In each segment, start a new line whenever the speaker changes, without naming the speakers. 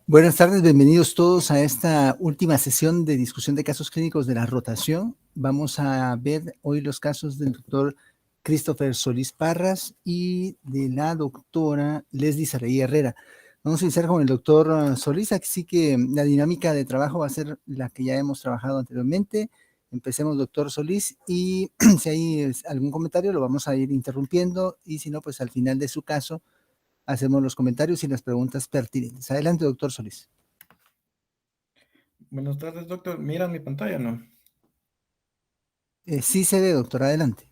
Buenas tardes, bienvenidos todos a esta última sesión de discusión de casos clínicos de la rotación. Vamos a ver hoy los casos del doctor Christopher Solís Parras y de la doctora Leslie Saraí Herrera. Vamos a iniciar con el doctor Solís, así que la dinámica de trabajo va a ser la que ya hemos trabajado anteriormente. Empecemos, doctor Solís, y si hay algún comentario lo vamos a ir interrumpiendo, y si no, pues al final de su caso hacemos los comentarios y las preguntas pertinentes. Adelante, doctor Solís.
Buenas tardes, doctor. ¿Mira mi pantalla, no?
Sí se ve, doctor, adelante.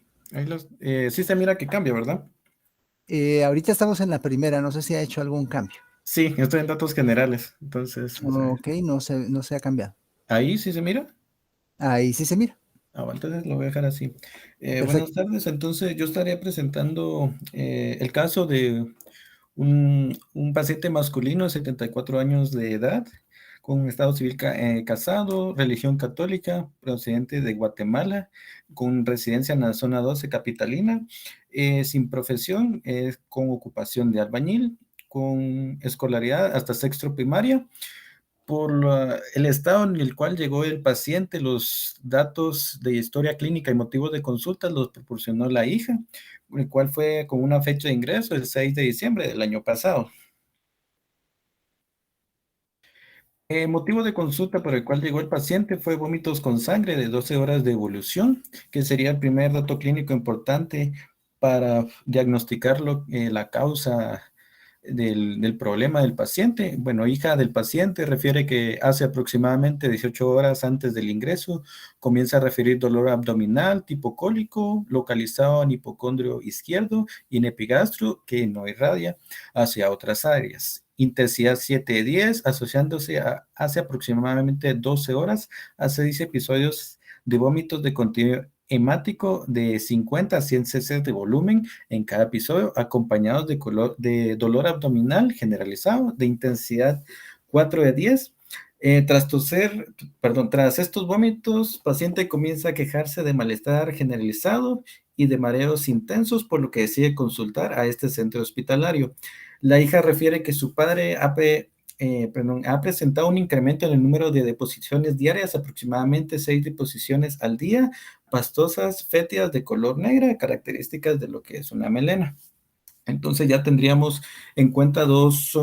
Sí se mira que cambia, ¿verdad?
Ahorita estamos en la primera, no sé si ha hecho algún cambio.
Sí, estoy en datos generales. Entonces,
Ok, no se ha cambiado.
ahí sí se mira.
Ahí sí se mira.
Bueno, entonces lo voy a dejar así. Buenas
Perfecto.
tardes. Entonces, yo estaría presentando el caso de un paciente masculino de 74 años de edad, con estado civil casado, religión católica, procedente de Guatemala, con residencia en la zona 12 capitalina, sin profesión, con ocupación de albañil, con escolaridad hasta sexto primaria. El estado en el cual llegó el paciente, los datos de historia clínica y motivos de consulta los proporcionó la hija, el cual fue con una fecha de ingreso el 6 de diciembre del año pasado. El motivo de consulta por el cual llegó el paciente fue vómitos con sangre de 12 horas de evolución, que sería el primer dato clínico importante para diagnosticar la causa del problema del paciente. Bueno, hija del paciente refiere que hace aproximadamente 18 horas antes del ingreso comienza a referir dolor abdominal tipo cólico localizado en hipocondrio izquierdo y en epigastrio que no irradia hacia otras áreas. Intensidad 7-10, asociándose hace aproximadamente 12 horas a 6 episodios de vómitos de contenido hemático de 50 a 100 cc de volumen en cada episodio, acompañados de dolor abdominal generalizado de intensidad 4-10. Tras estos vómitos, paciente comienza a quejarse de malestar generalizado y de mareos intensos, por lo que decide consultar a este centro hospitalario. La hija refiere que su padre ha presentado un incremento en el número de deposiciones diarias, aproximadamente 6 deposiciones al día, pastosas, fétidas de color negra, características de lo que es una melena. Entonces ya tendríamos en cuenta dos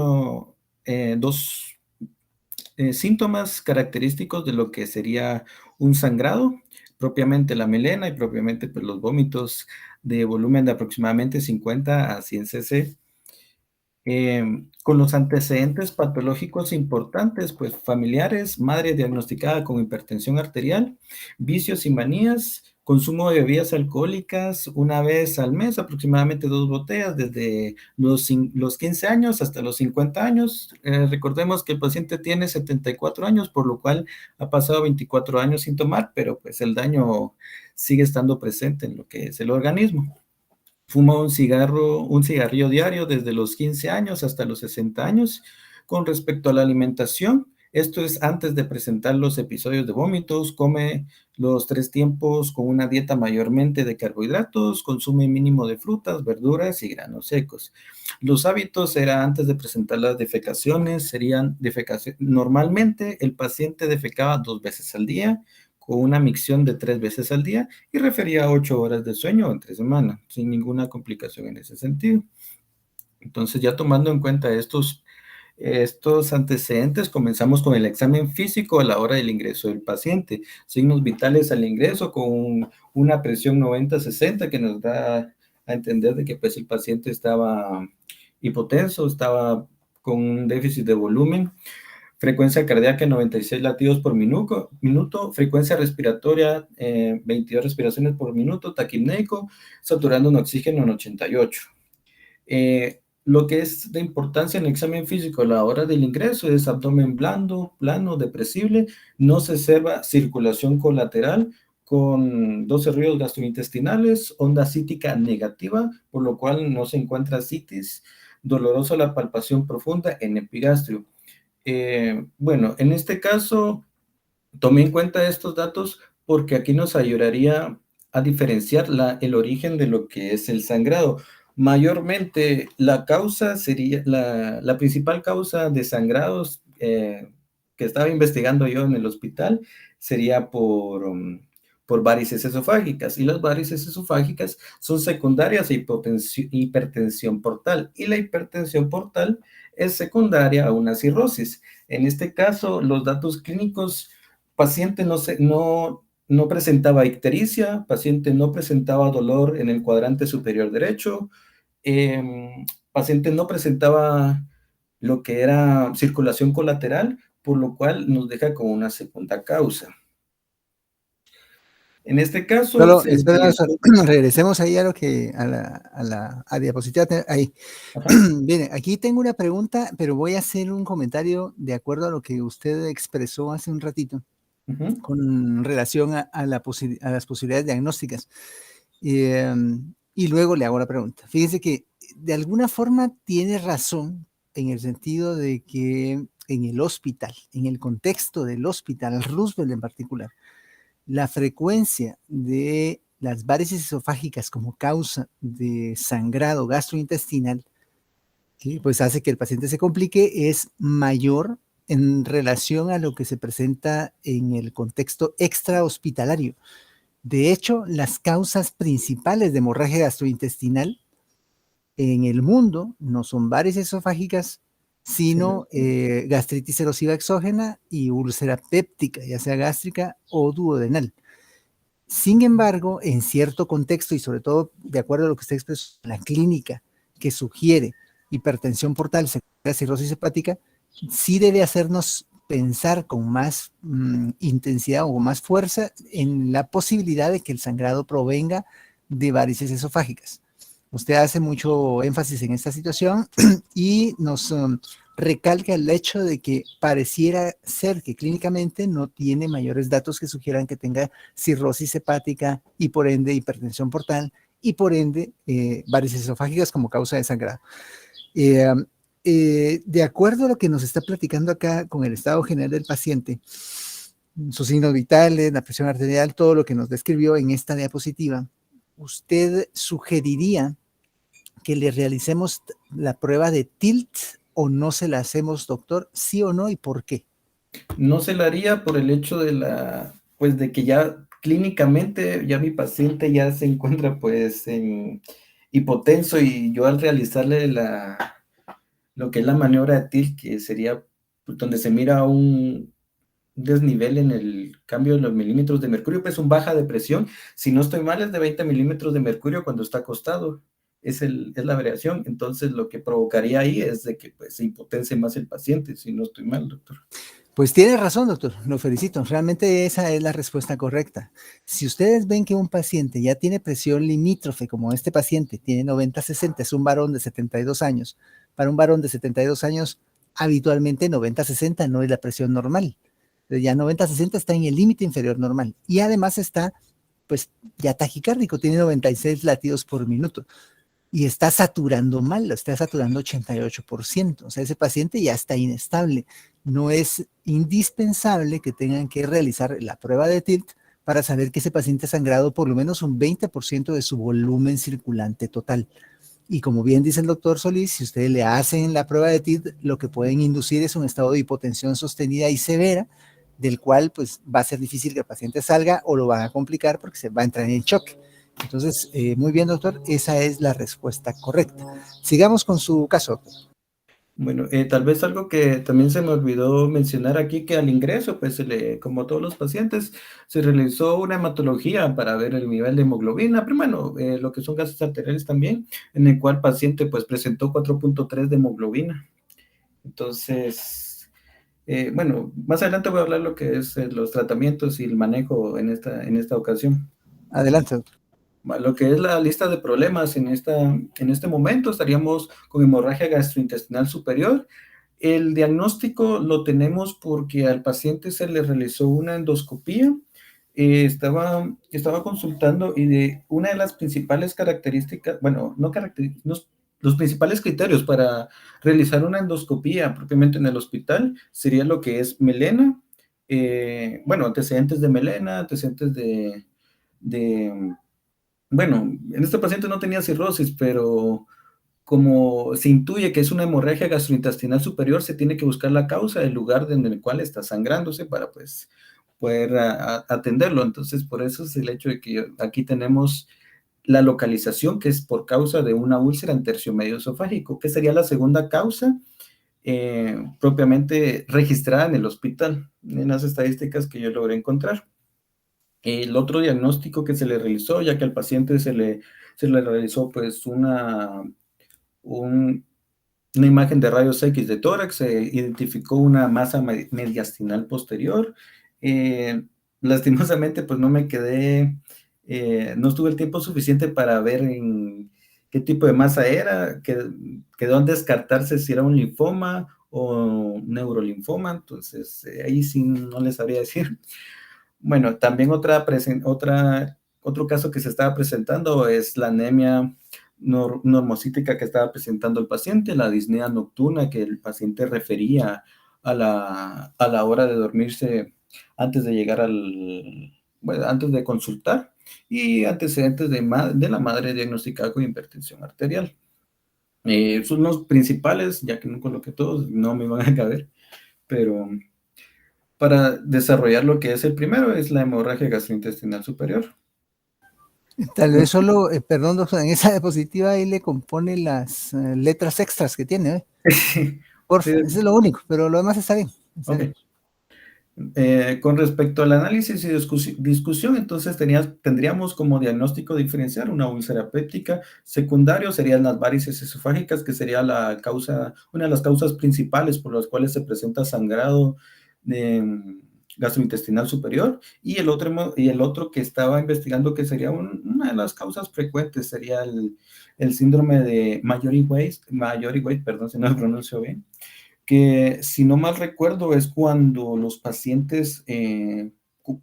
síntomas característicos de lo que sería un sangrado, propiamente la melena y propiamente pues, los vómitos de volumen de aproximadamente 50 a 100 cc. Con los antecedentes patológicos importantes, pues familiares, madre diagnosticada con hipertensión arterial, vicios y manías, consumo de bebidas alcohólicas una vez al mes, aproximadamente 2 botellas, desde los 15 años hasta los 50 años. Recordemos que el paciente tiene 74 años, por lo cual ha pasado 24 años sin tomar, pero pues el daño sigue estando presente en lo que es el organismo. Fuma un cigarrillo diario desde los 15 años hasta los 60 años. Con respecto a la alimentación, esto es antes de presentar los episodios de vómitos, come los 3 tiempos con una dieta mayormente de carbohidratos, consume mínimo de frutas, verduras y granos secos. Los hábitos eran antes de presentar las defecaciones, normalmente el paciente defecaba 2 veces al día, con una micción de 3 veces al día y refería a 8 horas de sueño entre semana, sin ninguna complicación en ese sentido. Entonces, ya tomando en cuenta estos antecedentes, comenzamos con el examen físico a la hora del ingreso del paciente. Signos vitales al ingreso con una presión 90-60 que nos da a entender de que pues, el paciente estaba hipotenso, estaba con un déficit de volumen. Frecuencia cardíaca 96 latidos por minuto, frecuencia respiratoria 22 respiraciones por minuto, taquipneico, saturando en oxígeno en 88. Lo que es de importancia en el examen físico a la hora del ingreso es abdomen blando, plano, depresible, no se observa circulación colateral con 12 ríos gastrointestinales, onda cítica negativa, por lo cual no se encuentra citis, dolorosa la palpación profunda en epigastrio. Bueno, en este caso, tomé en cuenta estos datos porque aquí nos ayudaría a diferenciar el origen de lo que es el sangrado. Mayormente, la causa sería, la principal causa de sangrados que estaba investigando yo en el hospital sería por varices esofágicas, y las varices esofágicas son secundarias a hipertensión portal, y la hipertensión portal es secundaria a una cirrosis. En este caso, los datos clínicos, paciente no presentaba ictericia, paciente no presentaba dolor en el cuadrante superior derecho, paciente no presentaba lo que era circulación colateral, por lo cual nos deja como una segunda causa. En este caso,
Solo,
se le
espera,
realizó...
regresemos ahí a lo que, a diapositiva, ahí.
Ajá,
Bien, aquí tengo una pregunta, pero voy a hacer un comentario de acuerdo a lo que usted expresó hace un ratito
ujú.
con relación a a las posibilidades diagnósticas. Eh, y luego le hago la pregunta. Fíjense que de alguna forma tiene razón en el sentido de que en el hospital, en el contexto del hospital, Roosevelt en particular, la frecuencia de las varices esofágicas como causa de sangrado gastrointestinal, que pues hace que el paciente se complique, es mayor en relación a lo que se presenta en el contexto extrahospitalario. De hecho, las causas principales de hemorragia gastrointestinal en el mundo no son varices esofágicas,
Sí.
sino gastritis erosiva exógena y úlcera péptica, ya sea gástrica o duodenal. Sin embargo, en cierto contexto y sobre todo de acuerdo a lo que usted expresó, la clínica que sugiere hipertensión portal, cirrosis hepática, sí debe hacernos pensar con más intensidad o con más fuerza en la posibilidad de que el sangrado provenga de varices esofágicas. Usted hace mucho énfasis en esta situación y nos recalca el hecho de que pareciera ser que clínicamente no tiene mayores datos que sugieran que tenga cirrosis hepática y por ende hipertensión portal y por ende varices esofágicas como causa de sangrado. Eh, de acuerdo a lo que nos está platicando acá con el estado general del paciente, sus signos vitales, la presión arterial, todo lo que nos describió en esta diapositiva, ¿usted sugeriría que le realicemos la prueba de TILT o no se la hacemos, doctor? ¿Sí o no y por qué?
No se la haría por el hecho pues de que ya clínicamente ya mi paciente ya se encuentra pues en hipotenso, y yo al realizarle lo que es la maniobra de TIL, que sería pues, donde se mira un desnivel en el cambio de los milímetros de mercurio, pues un baja de presión, si no estoy mal es de 20 milímetros de mercurio cuando está acostado, es la variación. Entonces lo que provocaría ahí es de que pues se hipotense más el paciente, si no estoy mal, doctor.
Pues tiene razón, doctor, lo felicito. Realmente esa es la respuesta correcta. Si ustedes ven que un paciente ya tiene presión limítrofe, como este paciente tiene 90-60, es un varón de 72 años. Para un varón de 72 años, habitualmente 90-60 no es la presión normal. Ya 90-60 está en el límite inferior normal. Y además está, pues, ya taquicárdico, tiene 96 latidos por minuto. Y está saturando mal, lo está saturando 88%. O sea, ese paciente ya está inestable. No es indispensable que tengan que realizar la prueba de TILT para saber que ese paciente ha sangrado por lo menos un 20% de su volumen circulante total. Y como bien dice el doctor Solís, si ustedes le hacen la prueba de TILT, lo que pueden inducir es un estado de hipotensión sostenida y severa, del cual pues va a ser difícil que el paciente salga o lo van a complicar porque se va a entrar en shock. Entonces, muy bien, doctor, esa es la respuesta correcta. Sigamos con su caso, doctor.
Bueno, tal vez algo que también se me olvidó mencionar aquí, que al ingreso, pues como a todos los pacientes, se realizó una hematología para ver el nivel de hemoglobina, pero bueno, lo que son gases arteriales también, en el cual el paciente pues presentó 4.3 de hemoglobina. Entonces, bueno, más adelante voy a hablar lo que es los tratamientos y el manejo en esta ocasión.
Adelante, doctor.
Lo que es la lista de problemas en este momento, estaríamos con hemorragia gastrointestinal superior. El diagnóstico lo tenemos porque al paciente se le realizó una endoscopía. Estaba consultando, y una de las principales características, bueno, no características, los principales criterios para realizar una endoscopía propiamente en el hospital sería lo que es melena, bueno, antecedentes de melena, antecedentes de bueno, en este paciente no tenía cirrosis, pero como se intuye que es una hemorragia gastrointestinal superior, se tiene que buscar la causa del lugar en el cual está sangrándose para pues poder atenderlo. Entonces, por eso es el hecho de que aquí tenemos la localización, que es por causa de una úlcera en tercio medio esofágico, que sería la segunda causa propiamente registrada en el hospital, en las estadísticas que yo logré encontrar. El otro diagnóstico que se le realizó, ya que al paciente se le realizó pues una imagen de rayos X de tórax, se identificó una masa mediastinal posterior. Lastimosamente, pues no me quedé, no estuve el tiempo suficiente para ver en qué tipo de masa era, quedó en descartarse si era un linfoma o neurolinfoma, entonces ahí sí no les sabría decir. Bueno, también otro caso que se estaba presentando es la anemia normocítica que estaba presentando el paciente, la disnea nocturna que el paciente refería a la hora de dormirse antes de llegar bueno, antes de consultar, y antecedentes de la madre diagnosticada con hipertensión arterial. Son los principales, ya que no coloqué todos, no me van a caber, pero para desarrollar lo que es el primero, es la hemorragia gastrointestinal superior.
Tal vez solo, perdón, doctor, en esa diapositiva ahí le compone las letras extras que tiene, ¿eh? Porfa,
Sí,
eso es lo único, pero lo demás está bien. Está bien.
ok. Con respecto al análisis y discusión, entonces tendríamos como diagnóstico diferencial una úlcera péptica. Secundario serían las varices esofágicas, que sería una de las causas principales por las cuales se presenta sangrado gastrointestinal superior. Y el otro que estaba investigando, que sería una de las causas frecuentes, sería el síndrome de Mayory-Weight, perdón si no lo pronuncio bien, que si no mal recuerdo es cuando los pacientes,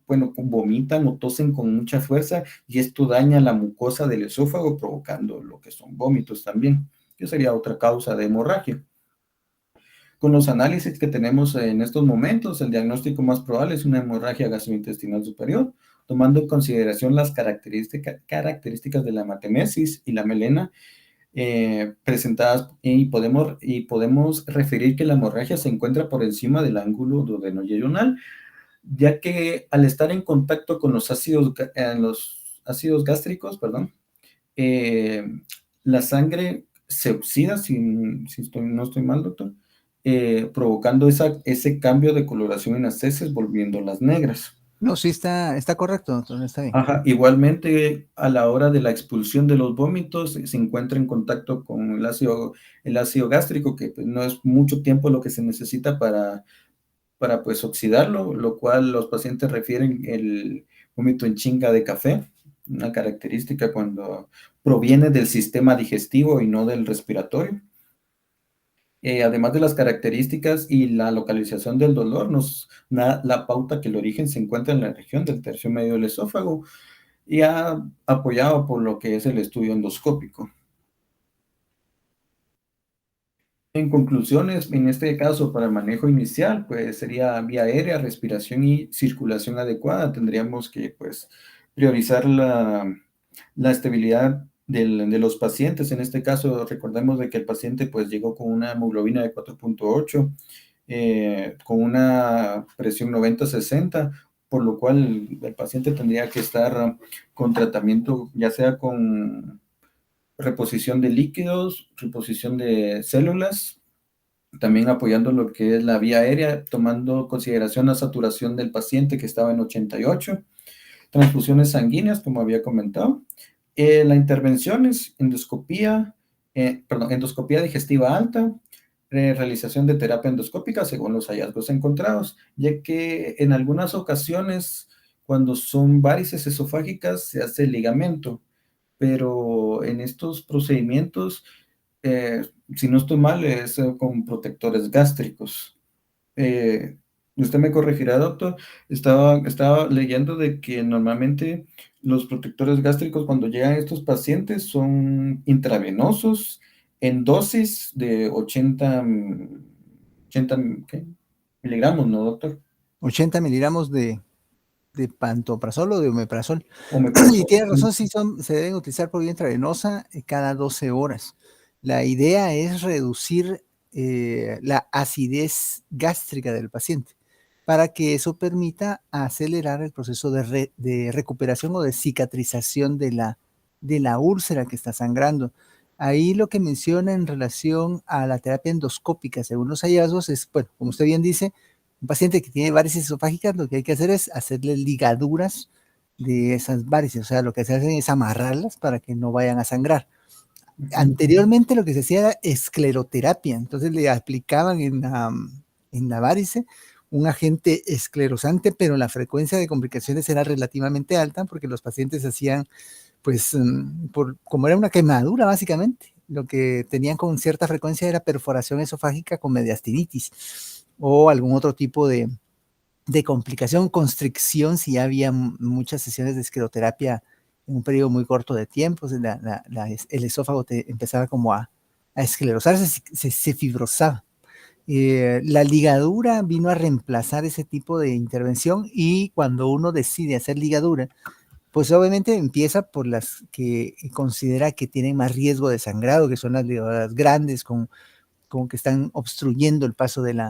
bueno, vomitan o tosen con mucha fuerza y esto daña la mucosa del esófago provocando lo que son vómitos también, que sería otra causa de hemorragia. Con los análisis que tenemos en estos momentos, el diagnóstico más probable es una hemorragia gastrointestinal superior, tomando en consideración las características de la hematemesis y la melena presentadas, y podemos referir que la hemorragia se encuentra por encima del ángulo duodeno-yeyunal, ya que al estar en contacto con los ácidos gástricos, perdón, eh, la sangre se oxida, no estoy mal, doctor, provocando ese cambio de coloración en las heces, volviéndolas negras.
No, sí está correcto, doctor, está bien.
Ajá, igualmente a la hora de la expulsión de los vómitos se encuentra en contacto con el ácido gástrico, que pues, no es mucho tiempo lo que se necesita para pues oxidarlo, lo cual los pacientes refieren el vómito en chinga de café, una característica cuando proviene del sistema digestivo y no del respiratorio. Además de las características y la localización del dolor, la pauta que el origen se encuentra en la región del tercio medio del esófago, y apoyado por lo que es el estudio endoscópico. En conclusiones, en este caso, para el manejo inicial, pues sería vía aérea, respiración y circulación adecuada. Tendríamos que, pues, priorizar la estabilidad de los pacientes. En este caso, recordemos de que el paciente, pues, llegó con una hemoglobina de 4.8, con una presión 90-60, por lo cual el paciente tendría que estar con tratamiento, ya sea con reposición de líquidos, reposición de células, también apoyando lo que es la vía aérea, tomando en consideración la saturación del paciente que estaba en 88, transfusiones sanguíneas, como había comentado. La intervención es endoscopía digestiva alta, realización de terapia endoscópica según los hallazgos encontrados, ya que en algunas ocasiones, cuando son varices esofágicas, se hace ligamento, pero en estos procedimientos, si no estoy mal, es con protectores gástricos. Usted me corregirá, doctor. Estaba leyendo de que normalmente los protectores gástricos cuando llegan a estos pacientes son intravenosos en dosis de 80 ¿qué? Miligramos, ¿no, doctor?
80 miligramos de pantoprazol o de omeprazol.
O me
Y
pasó.
tiene razón, sí se deben utilizar por vía intravenosa cada 12 horas. La idea es reducir la acidez gástrica del paciente para que eso permita acelerar el proceso de recuperación o de cicatrización de la úlcera que está sangrando. Ahí lo que menciona en relación a la terapia endoscópica, según los hallazgos, es, bueno, como usted bien dice, un paciente que tiene varices esofágicas, lo que hay que hacer es hacerle ligaduras de esas varices, o sea, lo que se hace es amarrarlas para que no vayan a sangrar.
Ujú.
Anteriormente lo que se hacía era escleroterapia, entonces le aplicaban en la varice un agente esclerosante, pero la frecuencia de complicaciones era relativamente alta porque los pacientes hacían, pues, como era una quemadura básicamente, lo que tenían con cierta frecuencia era perforación esofágica con mediastinitis o algún otro tipo de complicación, constricción, si ya había muchas sesiones de escleroterapia en un periodo muy corto de tiempo, el esófago empezaba como a esclerosarse, se fibrosaba. La ligadura vino a reemplazar ese tipo de intervención y cuando uno decide hacer ligadura, pues obviamente empieza por las que considera que tienen más riesgo de sangrado, que son las ligaduras grandes con que están obstruyendo el paso del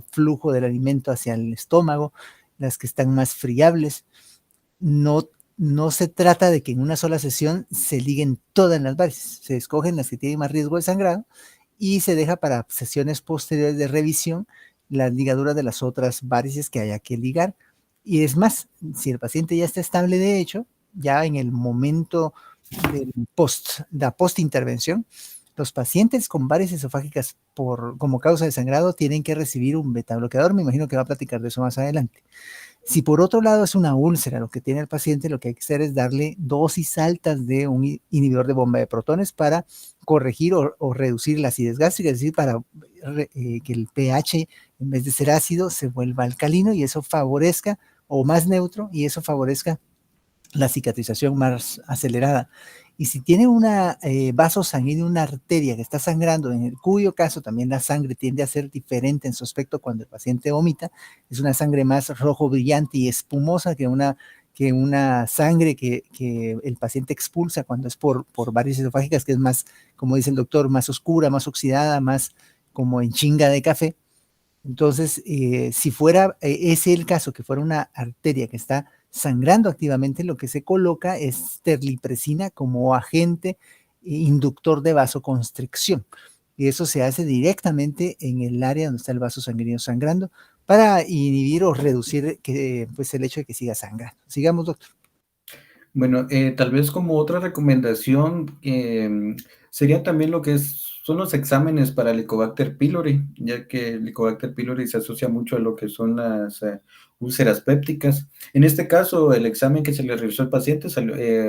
flujo del alimento hacia el estómago, las que están más friables. No, no se trata de que en una sola sesión se liguen todas las varices, se escogen las que tienen más riesgo de sangrado y se deja para sesiones posteriores de revisión las ligaduras de las otras varices que haya que ligar. Y es más, si el paciente ya está estable de hecho, ya en el momento la post-intervención, los pacientes con varices esofágicas como causa de sangrado tienen que recibir un beta bloqueador. Me imagino que va a platicar de eso más adelante. Si por otro lado es una úlcera lo que tiene el paciente, lo que hay que hacer es darle dosis altas de un inhibidor de bomba de protones para corregir o reducir la acidez gástrica, es decir, para que el pH, en vez de ser ácido, se vuelva alcalino y eso favorezca, o más neutro, y eso favorezca la cicatrización más acelerada. Y si tiene una vaso sanguíneo, una arteria que está sangrando, en el cuyo caso también la sangre tiende a ser diferente en su aspecto cuando el paciente vomita, es una sangre más rojo brillante y espumosa que una sangre que el paciente expulsa cuando es por varices esofágicas, que es más, como dice el doctor, más oscura, más oxidada, más como en chinga de café. Entonces, si fuera ese el caso, que fuera una arteria que está sangrando activamente, lo que se coloca es terlipresina como agente inductor de vasoconstricción. Y eso se hace directamente en el área donde está el vaso sanguíneo sangrando para inhibir o reducir pues el hecho de que siga sangrando. Sigamos, doctor.
Bueno, tal vez como otra recomendación sería también son los exámenes para Helicobacter pylori, ya que el Helicobacter pylori se asocia mucho a lo que son las úlceras pépticas. En este caso, el examen que se le realizó al paciente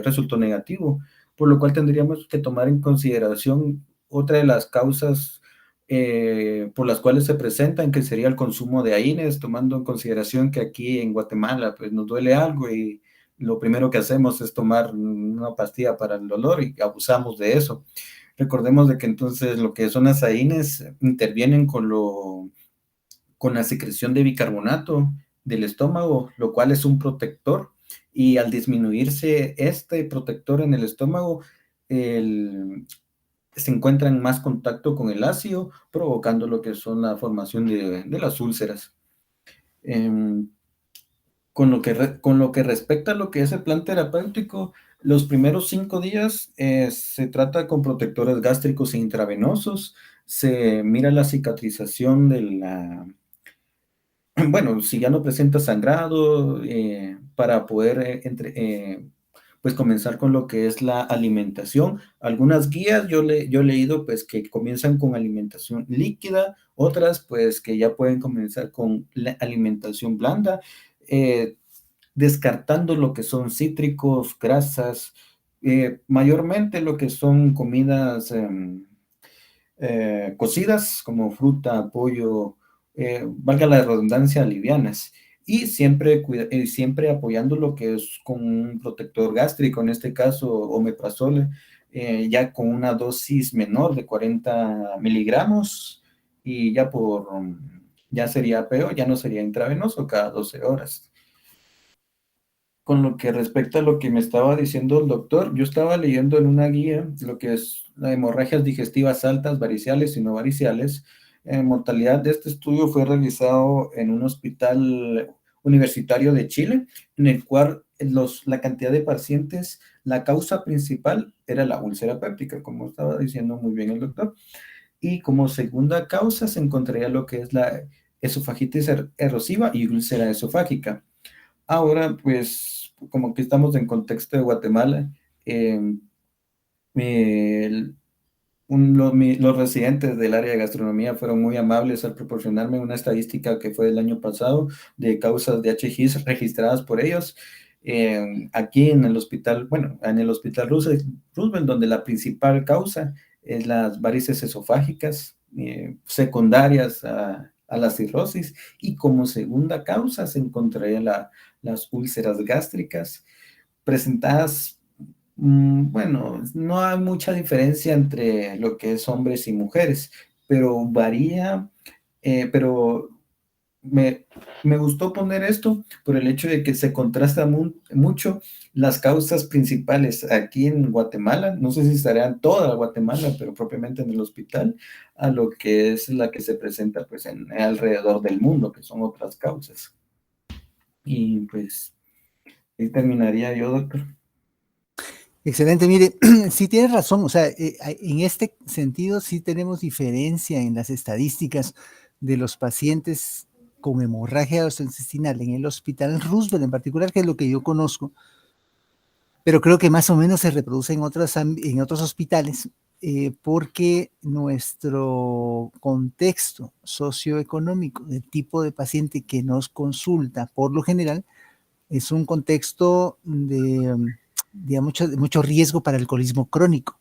resultó negativo, por lo cual tendríamos que tomar en consideración otra de las causas por las cuales se presentan, que sería el consumo de AINES, tomando en consideración que aquí en Guatemala pues nos duele algo y lo primero que hacemos es tomar una pastilla para el dolor y abusamos de eso. Recordemos de que entonces lo que son las AINES intervienen con la secreción de bicarbonato del estómago, lo cual es un protector, y al disminuirse este protector en el estómago, se encuentra en más contacto con el ácido, provocando lo que son la formación de las úlceras. Eh, con lo que respecta a lo que es el plan terapéutico, los primeros 5 días se trata con protectores gástricos e intravenosos, se mira la cicatrización bueno, si ya no presenta sangrado, para poder pues comenzar con lo que es la alimentación. Algunas guías yo he leído pues que comienzan con alimentación líquida, otras pues que ya pueden comenzar con la alimentación blanda. Eh, Descartando lo que son cítricos, grasas, mayormente lo que son comidas cocidas como fruta, pollo, valga la redundancia, livianas. Y siempre apoyando lo que es con un protector gástrico, en este caso omeprazole, ya con una dosis menor de 40 miligramos y ya sería peor, ya no sería intravenoso cada 12 horas. con lo que respecta a lo que me estaba diciendo el doctor, yo estaba leyendo en una guía lo que es las hemorragias digestivas altas, variciales y no variciales. En mortalidad de este estudio fue realizado en un hospital universitario de Chile, en el cual la cantidad de pacientes, la causa principal era la úlcera péptica, como estaba diciendo muy bien el doctor. Y como segunda causa se encontraría lo que es la esofagitis erosiva y úlcera esofágica. Ahora, pues, como que estamos en contexto de Guatemala, eh, el- los residentes del área de gastronomía fueron muy amables al proporcionarme una estadística que fue del año pasado de causas de HGIS registradas por ellos. Aquí en el hospital, bueno, en el hospital Roosevelt, donde la principal causa es las varices esofágicas secundarias a la cirrosis, y como segunda causa se encontraría las úlceras gástricas presentadas. Bueno, no hay mucha diferencia entre lo que es hombres y mujeres, pero varía, pero me, me gustó poner esto por el hecho de que se contrasta mucho las causas principales aquí en Guatemala, no sé si estarían toda Guatemala, pero propiamente en el hospital, a lo que es la que se presenta pues en alrededor del mundo, que son otras causas. Y pues ahí terminaría yo, doctor.
Excelente, mire, sí tienes razón, o sea, en este sentido sí tenemos diferencia en las estadísticas de los pacientes con hemorragia gastrointestinal en el hospital Roosevelt en particular, que es lo que yo conozco, pero creo que más o menos se reproduce en otros hospitales, porque nuestro contexto socioeconómico, el tipo de paciente que nos consulta, por lo general, es un contexto de mucho riesgo para alcoholismo crónico.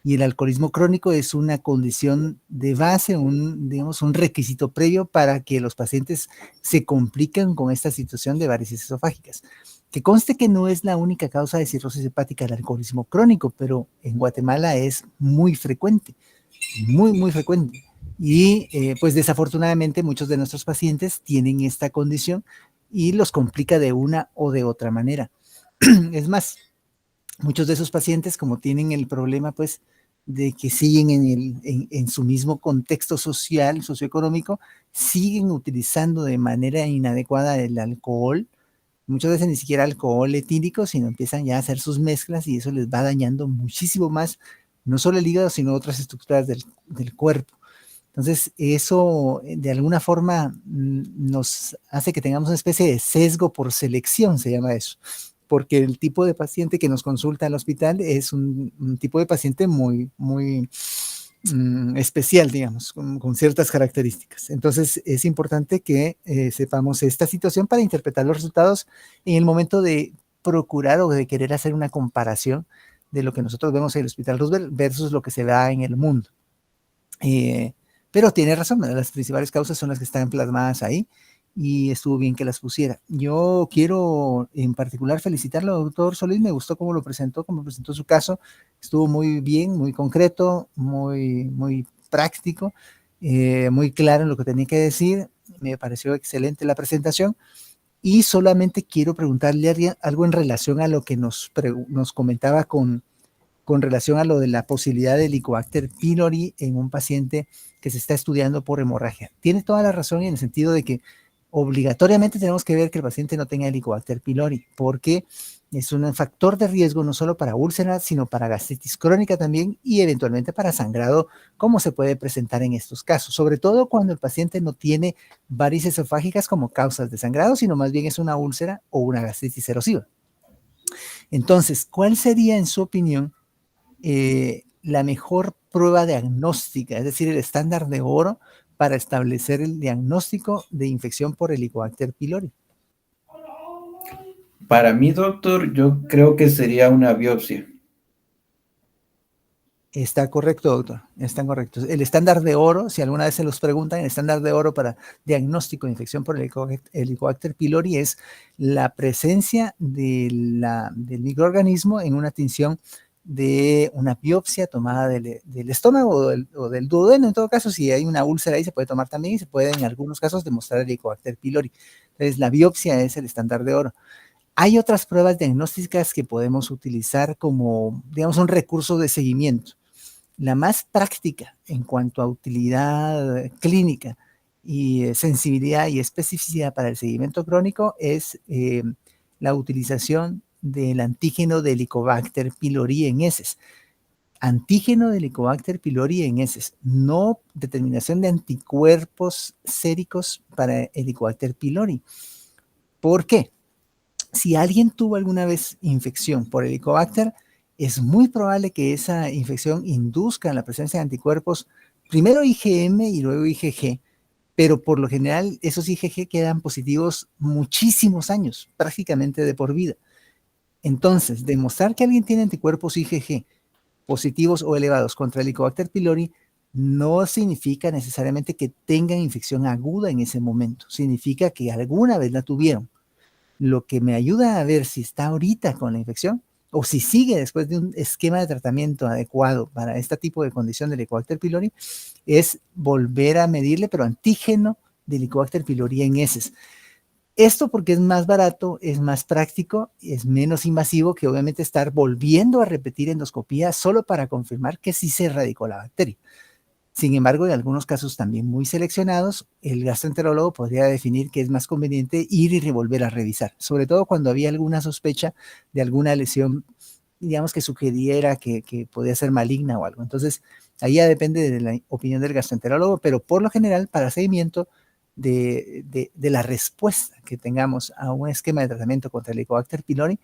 Y el alcoholismo crónico es una condición de base, digamos, un requisito previo para que los pacientes se compliquen con esta situación de varices esofágicas. Que conste que no es la única causa de cirrosis hepática el alcoholismo crónico, pero en Guatemala es muy frecuente, muy, muy frecuente. Y pues desafortunadamente muchos de nuestros pacientes tienen esta condición y los complica de una o de otra manera. Es más, muchos de esos pacientes, como tienen el problema, pues, de que siguen en su mismo contexto social, socioeconómico, siguen utilizando de manera inadecuada el alcohol, muchas veces ni siquiera alcohol etílico, sino empiezan ya a hacer sus mezclas y eso les va dañando muchísimo más, no solo el hígado, sino otras estructuras del cuerpo. Entonces, eso de alguna forma nos hace que tengamos una especie de sesgo por selección, se llama eso, porque el tipo de paciente que nos consulta al hospital es un tipo de paciente muy, muy especial, digamos, con ciertas características. Entonces, es importante que sepamos esta situación para interpretar los resultados en el momento de procurar o de querer hacer una comparación de lo que nosotros vemos en el Hospital Roosevelt versus lo que se da en el mundo. Pero tiene razón, las principales causas son las que están plasmadas ahí y estuvo bien que las pusiera. Yo quiero en particular felicitarlo, doctor Solís, me gustó cómo presentó su caso, estuvo muy bien, muy concreto, muy, muy práctico, muy claro en lo que tenía que decir, me pareció excelente la presentación y solamente quiero preguntarle algo en relación a lo que nos comentaba con relación a lo de la posibilidad del Helicobacter pylori en un paciente que se está estudiando por hemorragia. Tiene toda la razón en el sentido de que obligatoriamente tenemos que ver que el paciente no tenga Helicobacter pylori, porque es un factor de riesgo no solo para úlceras, sino para gastritis crónica también y eventualmente para sangrado, como se puede presentar en estos casos, sobre todo cuando el paciente no tiene varices esofágicas como causas de sangrado, sino más bien es una úlcera o una gastritis erosiva. Entonces, ¿cuál sería, en su opinión, la mejor prueba diagnóstica, es decir, el estándar de oro para establecer el diagnóstico de infección por Helicobacter pylori?
Para mí, doctor, yo creo que sería una biopsia.
Está correcto, doctor, está correcto. El estándar de oro, si alguna vez se los preguntan, el estándar de oro para diagnóstico de infección por Helicobacter pylori es la presencia del microorganismo en una tinción de una biopsia tomada del estómago o del duodeno. En todo caso, si hay una úlcera ahí, se puede tomar también y se puede en algunos casos demostrar el Helicobacter pylori. Entonces, la biopsia es el estándar de oro. Hay otras pruebas diagnósticas que podemos utilizar como, digamos, un recurso de seguimiento. La más práctica en cuanto a utilidad clínica y sensibilidad y especificidad para el seguimiento crónico es la utilización del antígeno de Helicobacter pylori en heces. Antígeno de Helicobacter pylori en heces, no determinación de anticuerpos séricos para Helicobacter pylori. ¿Por qué? Si alguien tuvo alguna vez infección por Helicobacter, es muy probable que esa infección induzca la presencia de anticuerpos, primero IgM y luego IgG, pero por lo general esos IgG quedan positivos muchísimos años, prácticamente de por vida. Entonces, demostrar que alguien tiene anticuerpos IgG positivos o elevados contra el Helicobacter pylori no significa necesariamente que tengan infección aguda en ese momento, significa que alguna vez la tuvieron. Lo que me ayuda a ver si está ahorita con la infección o si sigue después de un esquema de tratamiento adecuado para este tipo de condición del Helicobacter pylori es volver a medirle, pero antígeno del Helicobacter pylori en heces. Esto porque es más barato, es más práctico, es menos invasivo que obviamente estar volviendo a repetir endoscopía solo para confirmar que sí se erradicó la bacteria. Sin embargo, en algunos casos también muy seleccionados, el gastroenterólogo podría definir que es más conveniente ir y volver a revisar, sobre todo cuando había alguna sospecha de alguna lesión, digamos, que sugiriera que podía ser maligna o algo. Entonces, ahí ya depende de la opinión del gastroenterólogo, pero por lo general, para seguimiento de la respuesta que tengamos a un esquema de tratamiento contra el Helicobacter pylori,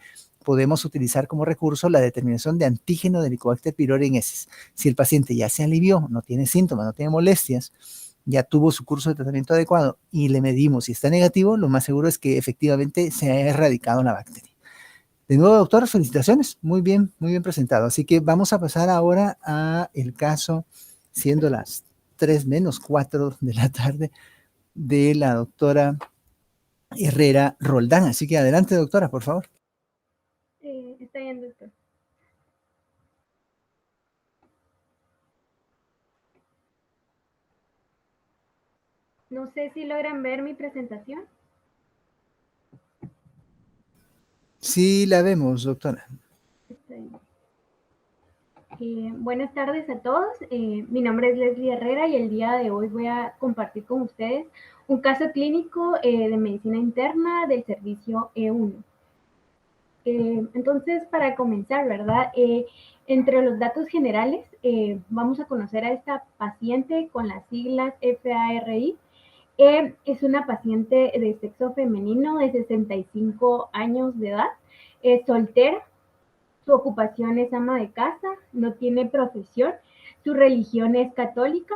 podemos utilizar como recurso la determinación de antígeno del Helicobacter pylori en heces. Si el paciente ya se alivió, no tiene síntomas, no tiene molestias, ya tuvo su curso de tratamiento adecuado y le medimos si está negativo, lo más seguro es que efectivamente se haya erradicado la bacteria. De nuevo, doctor, felicitaciones, muy bien presentado. Así que vamos a pasar ahora a el caso, siendo las 3 menos 4 de la tarde, de la doctora Herrera Roldán. Así que adelante, doctora, por favor.
Está bien, doctor. No sé si logran ver mi presentación.
Sí, la vemos, doctora.
Está bien. Buenas tardes a todos. Mi nombre es Leslie Herrera y el día de hoy voy a compartir con ustedes un caso clínico de medicina interna del servicio E1. Entonces, para comenzar, ¿verdad? Entre los datos generales, vamos a conocer a esta paciente con las siglas FARI. Es una paciente de sexo femenino de 65 años de edad, soltera. Su ocupación es ama de casa, no tiene profesión, su religión es católica,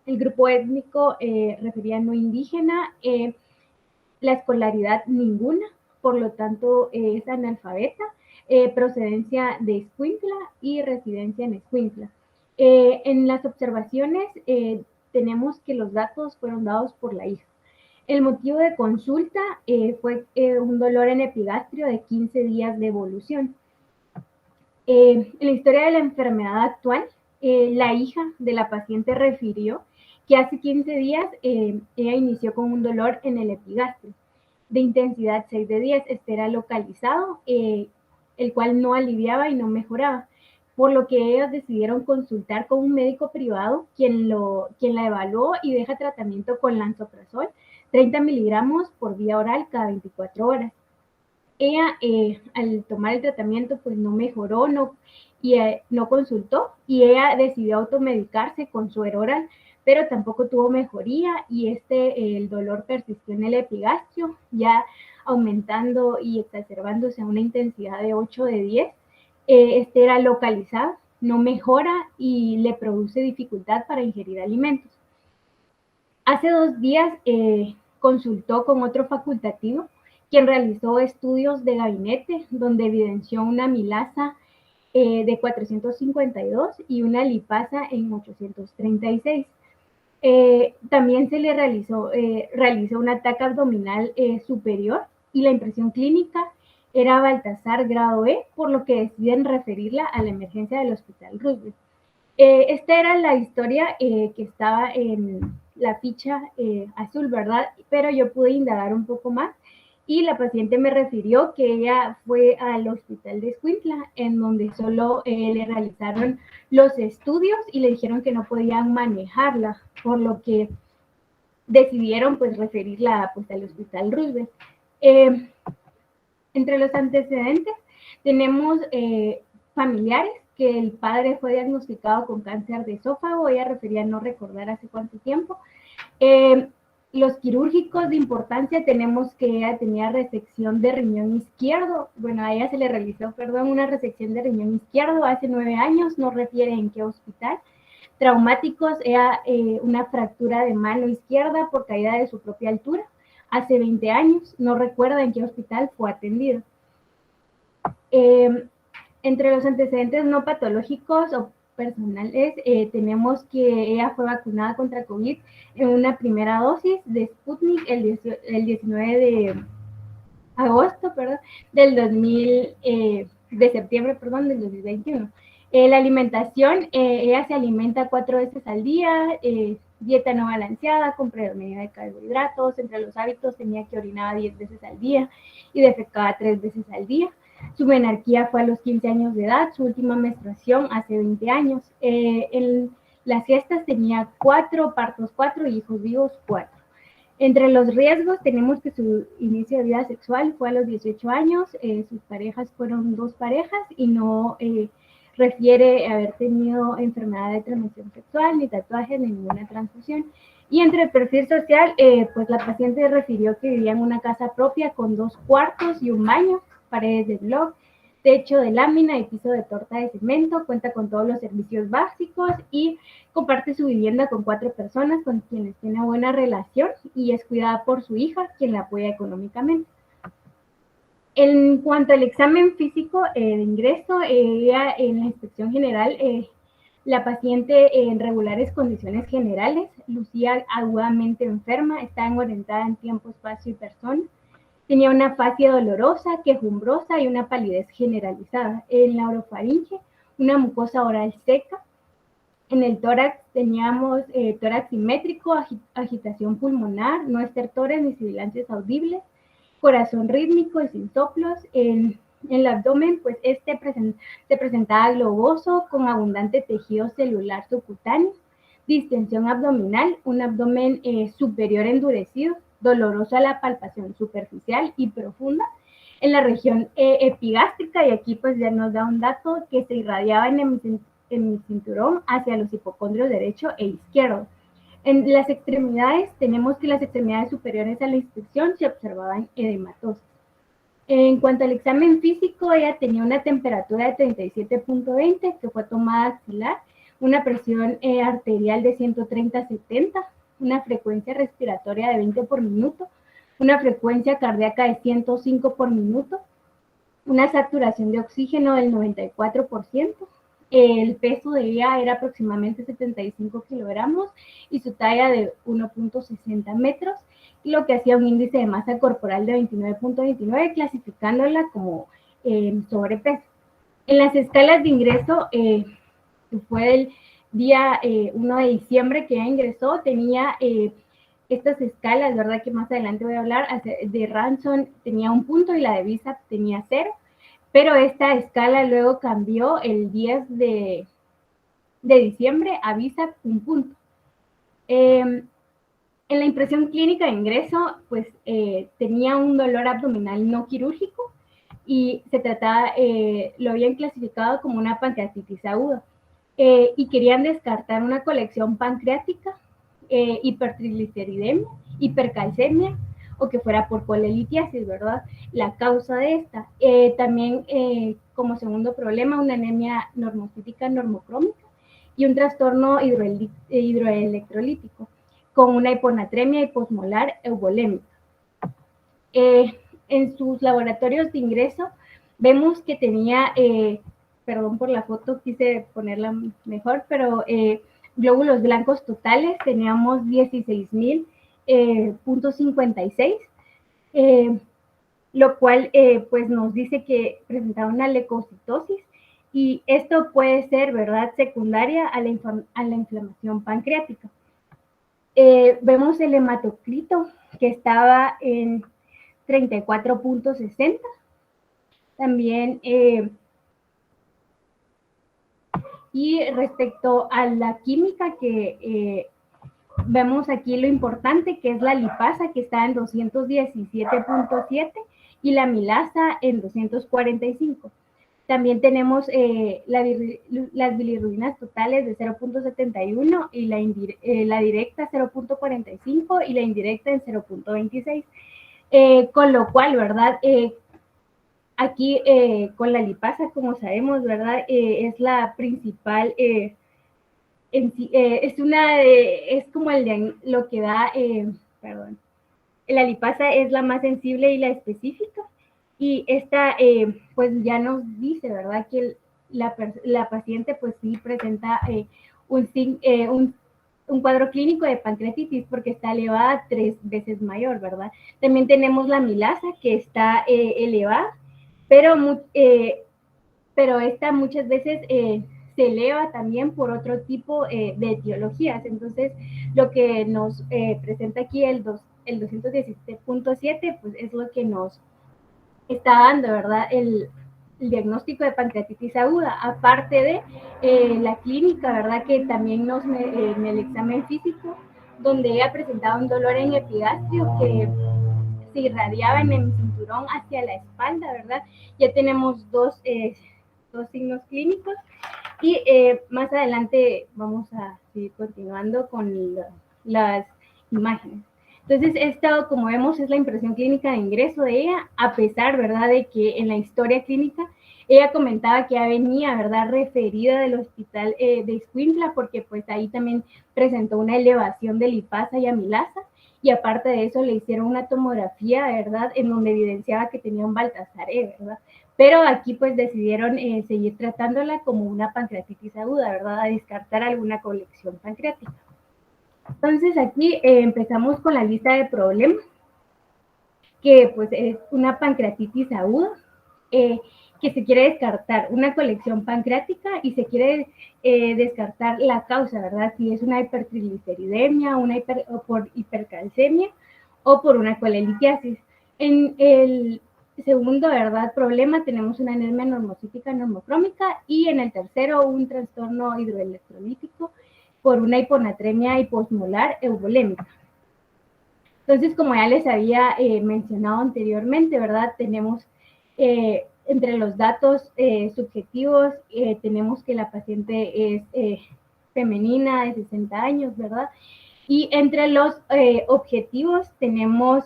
el grupo étnico refería no indígena, la escolaridad ninguna, por lo tanto es analfabeta, procedencia de Escuintla y residencia en Escuintla. En las observaciones tenemos que los datos fueron dados por la hija. El motivo de consulta fue un dolor en epigastrio de 15 días de evolución. En la historia de la enfermedad actual, la hija de la paciente refirió que hace 15 días ella inició con un dolor en el epigastrio de intensidad 6 de 10. Este era localizado, el cual no aliviaba y no mejoraba, por lo que ellos decidieron consultar con un médico privado, quien la evaluó y deja tratamiento con lansoprazol, 30 miligramos por vía oral cada 24 horas. Ella al tomar el tratamiento pues no mejoró, no consultó y ella decidió automedicarse con suero oral, pero tampoco tuvo mejoría y el dolor persistió en el epigastrio, ya aumentando y exacerbándose a una intensidad de 8 de 10. Este era localizado, no mejora y le produce dificultad para ingerir alimentos. Hace 2 días consultó con otro facultativo, quien realizó estudios de gabinete donde evidenció una amilasa de 452 y una lipasa en 836. También se le realizó una ataque abdominal superior y la impresión clínica era Baltasar grado E, por lo que deciden referirla a la emergencia del Hospital Roosevelt. Esta era la historia que estaba en la ficha azul, ¿verdad? Pero yo pude indagar un poco más y la paciente me refirió que ella fue al hospital de Escuintla, en donde solo le realizaron los estudios y le dijeron que no podían manejarla, por lo que decidieron pues referirla pues al hospital Roosevelt. Entre los antecedentes tenemos familiares que el padre fue diagnosticado con cáncer de esófago, ella refería no recordar hace cuánto tiempo. Los quirúrgicos de importancia tenemos que ella tenía resección de riñón izquierdo. Bueno, a ella se le realizó, una resección de riñón izquierdo hace 9 años, no refiere en qué hospital. Traumáticos, ella una fractura de mano izquierda por caída de su propia altura hace 20 años, no recuerda en qué hospital fue atendido. Entre los antecedentes no patológicos o personales, tenemos que ella fue vacunada contra COVID en una primera dosis de Sputnik el 19 de agosto, de septiembre, del 2021. La alimentación, ella se alimenta 4 veces al día, dieta no balanceada, con predominio de carbohidratos. Entre los hábitos tenía que orinar 10 veces al día y defecaba 3 veces al día. Su menarquía fue a los 15 años de edad, su última menstruación hace 20 años. En las gestas tenía 4, partos 4 y hijos vivos 4. Entre los riesgos tenemos que su inicio de vida sexual fue a los 18 años, sus parejas fueron 2 parejas y no refiere haber tenido enfermedad de transmisión sexual, ni tatuajes, ni ninguna transfusión. Y entre el perfil social, pues la paciente refirió que vivía en una casa propia con 2 cuartos y un baño, paredes de bloc, techo de lámina y piso de torta de cemento, cuenta con todos los servicios básicos y comparte su vivienda con 4 personas con quienes tiene buena relación y es cuidada por su hija, quien la apoya económicamente. En cuanto al examen físico de ingreso, ella en la inspección general, la paciente en regulares condiciones generales, lucía agudamente enferma, estaba orientada en tiempo, espacio y persona. Tenía una fascia dolorosa, quejumbrosa y una palidez generalizada. En la orofaringe, una mucosa oral seca. En el tórax teníamos tórax simétrico, agitación pulmonar, no estertores ni sibilancias audibles, corazón rítmico y sin soplos. En el abdomen, pues se presentaba globoso con abundante tejido celular subcutáneo, distensión abdominal, un abdomen superior endurecido, doloroso a la palpación superficial y profunda en la región epigástrica, y aquí pues ya nos da un dato que se irradiaba en mi cinturón hacia los hipocondrios derecho e izquierdo. En las extremidades tenemos que las extremidades superiores a la inspección se observaban edematosis. En cuanto al examen físico, ella tenía una temperatura de 37.20 que fue tomada axilar, una presión arterial de 130/70, una frecuencia respiratoria de 20 por minuto, una frecuencia cardíaca de 105 por minuto, una saturación de oxígeno del 94%, el peso de ella era aproximadamente 75 kilogramos y su talla de 1.60 metros, lo que hacía un índice de masa corporal de 29.29, clasificándola como sobrepeso. En las escalas de ingreso, fue el día 1 de diciembre que ella ingresó, tenía estas escalas, ¿verdad? Que más adelante voy a hablar, de Ranson tenía 1 punto y la de Visa tenía 0, pero esta escala luego cambió el 10 de diciembre a Visa 1 punto. En la impresión clínica de ingreso, pues tenía un dolor abdominal no quirúrgico y se trataba, lo habían clasificado como una pancreatitis aguda. Y querían descartar una colección pancreática, hipertrigliceridemia, hipercalcemia, o que fuera por colelitiasis, ¿verdad? La causa de esta. También, como segundo problema, una anemia normocítica normocrómica y un trastorno hidroelectrolítico, con una hiponatremia hiposmolar eubolémica. En sus laboratorios de ingreso, vemos que tenía... perdón por la foto, quise ponerla mejor, pero glóbulos blancos totales teníamos 16,000.56, lo cual pues nos dice que presentaba una leucocitosis y esto puede ser, ¿verdad?, secundaria a la inflamación pancreática. Vemos el hematocrito que estaba en 34.60. También, y respecto a la química, que vemos aquí lo importante, que es la lipasa, que está en 217.7 y la milasa en 245. También tenemos las bilirrubinas totales de 0.71 y la directa 0.45 y la indirecta en 0.26. Con lo cual, ¿verdad? Aquí con la lipasa, como sabemos, ¿verdad? Es la principal, es como lo que da, perdón, la lipasa es la más sensible y la específica. Y esta, pues ya nos dice, ¿verdad? Que la paciente, pues sí presenta un cuadro clínico de pancreatitis porque está elevada 3 veces mayor, ¿verdad? También tenemos la milasa, que está elevada, pero esta muchas veces se eleva también por otro tipo de etiologías. Entonces, lo que nos presenta aquí el 217.7, pues es lo que nos está dando, ¿verdad? El diagnóstico de pancreatitis aguda, aparte de la clínica, ¿verdad? Que también en el examen físico, donde ella presentaba un dolor en epigastrio que se irradiaba en el cinturón hacia la espalda, ¿verdad? Ya tenemos dos signos clínicos y más adelante vamos a seguir continuando con las imágenes. Entonces, esto, como vemos, es la impresión clínica de ingreso de ella, a pesar, ¿verdad?, de que en la historia clínica ella comentaba que ya venía, ¿verdad?, referida del hospital de Escuintla, porque pues ahí también presentó una elevación de lipasa y amilasa, y aparte de eso le hicieron una tomografía, ¿verdad?, en donde evidenciaba que tenía un Baltasar E, ¿verdad? Pero aquí pues decidieron seguir tratándola como una pancreatitis aguda, ¿verdad?, a descartar alguna colección pancreática. Entonces aquí empezamos con la lista de problemas, que pues es una pancreatitis aguda, que se quiere descartar una colección pancreática y se quiere descartar la causa, ¿verdad? Si es una hipertrigliceridemia, o por hipercalcemia o por una colelitiasis. En el segundo, ¿verdad?, problema tenemos una anemia normocítica normocrómica, y en el tercero un trastorno hidroelectrolítico por una hiponatremia hiposmolar euvolémica. Entonces, como ya les había mencionado anteriormente, ¿verdad? Tenemos entre los datos subjetivos, tenemos que la paciente es femenina de 60 años, ¿verdad? Y entre los objetivos tenemos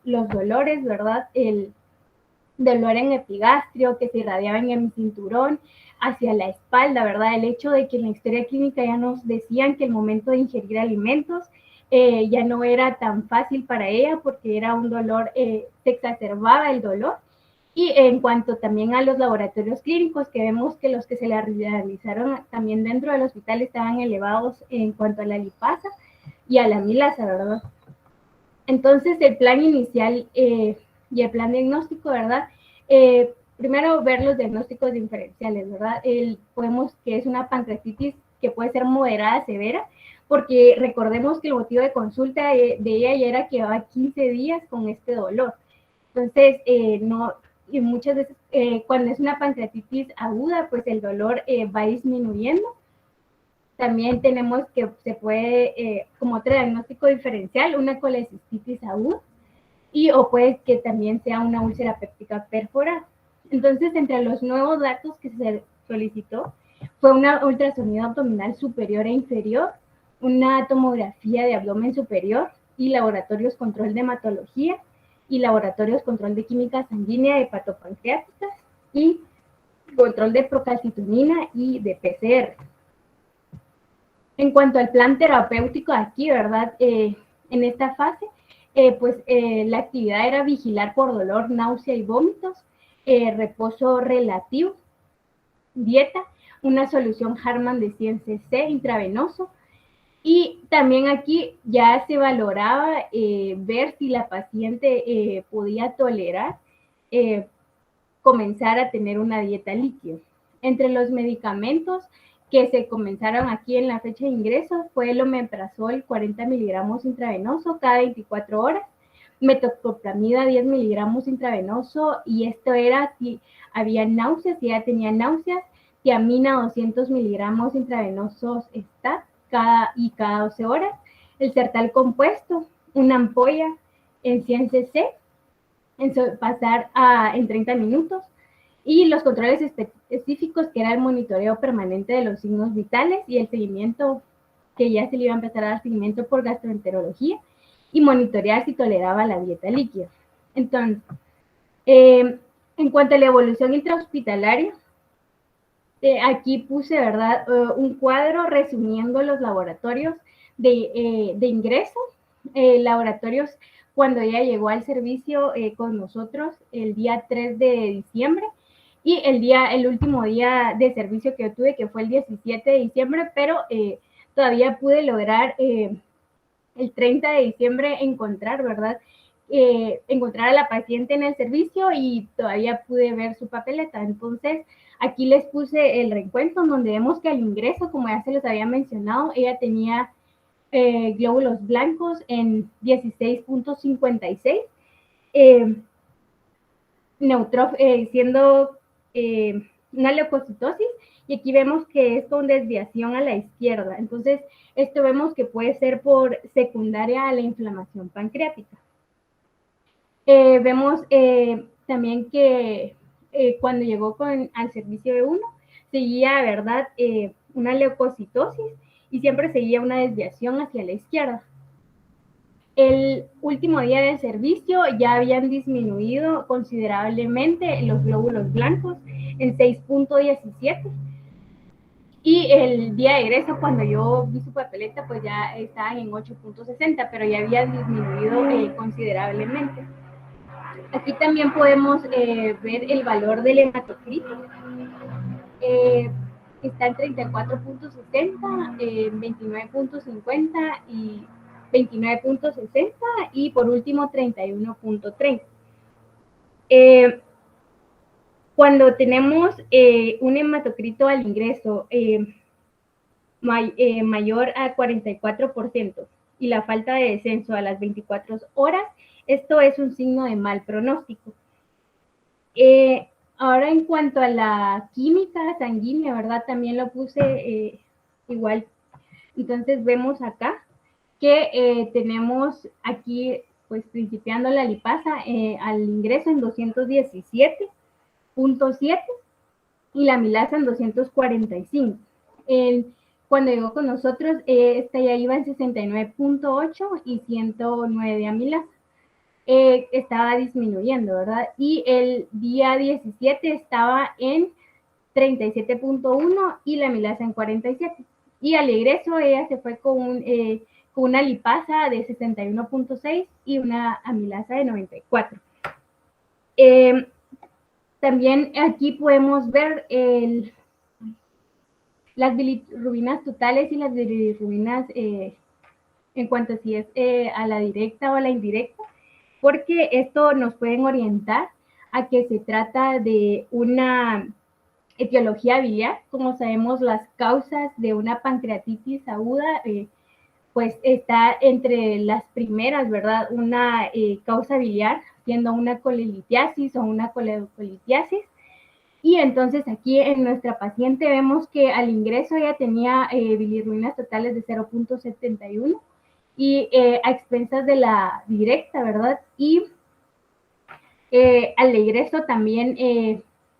los dolores, ¿verdad? El dolor en epigastrio que se irradiaba en el cinturón hacia la espalda, ¿verdad? El hecho de que en la historia clínica ya nos decían que el momento de ingerir alimentos ya no era tan fácil para ella porque era un dolor, se exacerbaba el dolor. Y en cuanto también a los laboratorios clínicos, que vemos que los que se le realizaron también dentro del hospital estaban elevados en cuanto a la lipasa y a la amilasa, ¿verdad? Entonces, el plan inicial y el plan diagnóstico, ¿verdad? Primero, ver los diagnósticos diferenciales, ¿verdad? Podemos que es una pancreatitis que puede ser moderada, severa, porque recordemos que el motivo de consulta de ella ya era que llevaba 15 días con este dolor. Entonces, y muchas veces cuando es una pancreatitis aguda, pues el dolor va disminuyendo. También tenemos que se puede, como otro diagnóstico diferencial, una colecistitis aguda, o puede que también sea una úlcera péptica perforada. Entonces, entre los nuevos datos que se solicitó fue una ultrasonido abdominal superior e inferior, una tomografía de abdomen superior y laboratorios control de hematología y laboratorios control de química sanguínea de hepatopancreáticas y control de procalcitonina y de PCR. En cuanto al plan terapéutico aquí, ¿verdad? En esta fase, la actividad era vigilar por dolor, náusea y vómitos, reposo relativo, dieta, una solución Harman de 100 cc intravenoso, y también aquí ya se valoraba ver si la paciente podía tolerar comenzar a tener una dieta líquida. Entre los medicamentos que se comenzaron aquí en la fecha de ingreso fue el omeprazol 40 miligramos intravenoso cada 24 horas metoclopramida 10 miligramos intravenoso, y esto era si había náuseas, si ella tenía náuseas, tiamina 200 miligramos intravenosos STAT cada 12 horas, el Sertal compuesto, una ampolla en 100 cc, pasar en 30 minutos, y los controles específicos, que era el monitoreo permanente de los signos vitales y el seguimiento, que ya se le iba a empezar a dar seguimiento por gastroenterología, y monitorear si toleraba la dieta líquida. Entonces, en cuanto a la evolución intrahospitalaria, aquí puse, ¿verdad?, un cuadro resumiendo los laboratorios de ingreso, laboratorios cuando ella llegó al servicio con nosotros el día 3 de diciembre, y el último día de servicio que yo tuve, que fue el 17 de diciembre, pero todavía pude lograr el 30 de diciembre encontrar, ¿verdad?, encontrar a la paciente en el servicio, y todavía pude ver su papeleta. Entonces, aquí les puse el recuento donde vemos que al ingreso, como ya se les había mencionado, ella tenía glóbulos blancos en 16.56, siendo una leucocitosis, y aquí vemos que es con desviación a la izquierda. Entonces, esto vemos que puede ser por secundaria a la inflamación pancreática. Vemos también que cuando llegó al servicio de 1, seguía, ¿verdad?, una leucocitosis, y siempre seguía una desviación hacia la izquierda. El último día de servicio ya habían disminuido considerablemente los glóbulos blancos en 6.17, y el día de egreso, cuando yo vi su papeleta, pues ya estaban en 8.60, pero ya había disminuido considerablemente. Aquí también podemos ver el valor del hematocrito. Está en 34.60, 29.50 y 29.60, y por último 31.30. Cuando tenemos un hematocrito al ingreso mayor a 44% y la falta de descenso a las 24 horas, esto es un signo de mal pronóstico. Ahora, en cuanto a la química sanguínea, ¿verdad?, también lo puse igual. Entonces, vemos acá que tenemos aquí, pues, principiando la lipasa al ingreso en 217.7 y la amilasa en 245. Cuando llegó con nosotros, esta ya iba en 69.8 y 109 de amilasa. Estaba disminuyendo, ¿verdad? Y el día 17 estaba en 37.1 y la amilasa en 47. Y al egreso ella se fue con una lipasa de 61.6 y una amilasa de 94. También aquí podemos ver las bilirrubinas totales y las bilirrubinas en cuanto a si es a la directa o a la indirecta, porque esto nos pueden orientar a que se trata de una etiología biliar. Como sabemos, las causas de una pancreatitis aguda, pues está entre las primeras, ¿verdad?, una causa biliar, siendo una colelitiasis o una coledocolitiasis. Y entonces aquí en nuestra paciente vemos que al ingreso ella tenía bilirrubinas totales de 0.71 y a expensas de la directa, ¿verdad? Y al ingreso también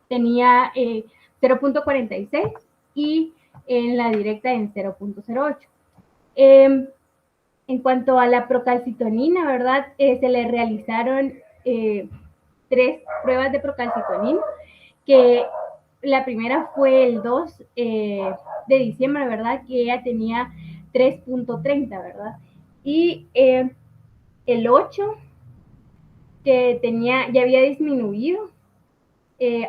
tenía 0.46 y en la directa en 0.08. En cuanto a la procalcitonina, ¿verdad? Se le realizaron 3 pruebas de procalcitonina, que la primera fue el 2 de diciembre, ¿verdad?, que ella tenía 3.30, ¿verdad? Y el 8, que ya había disminuido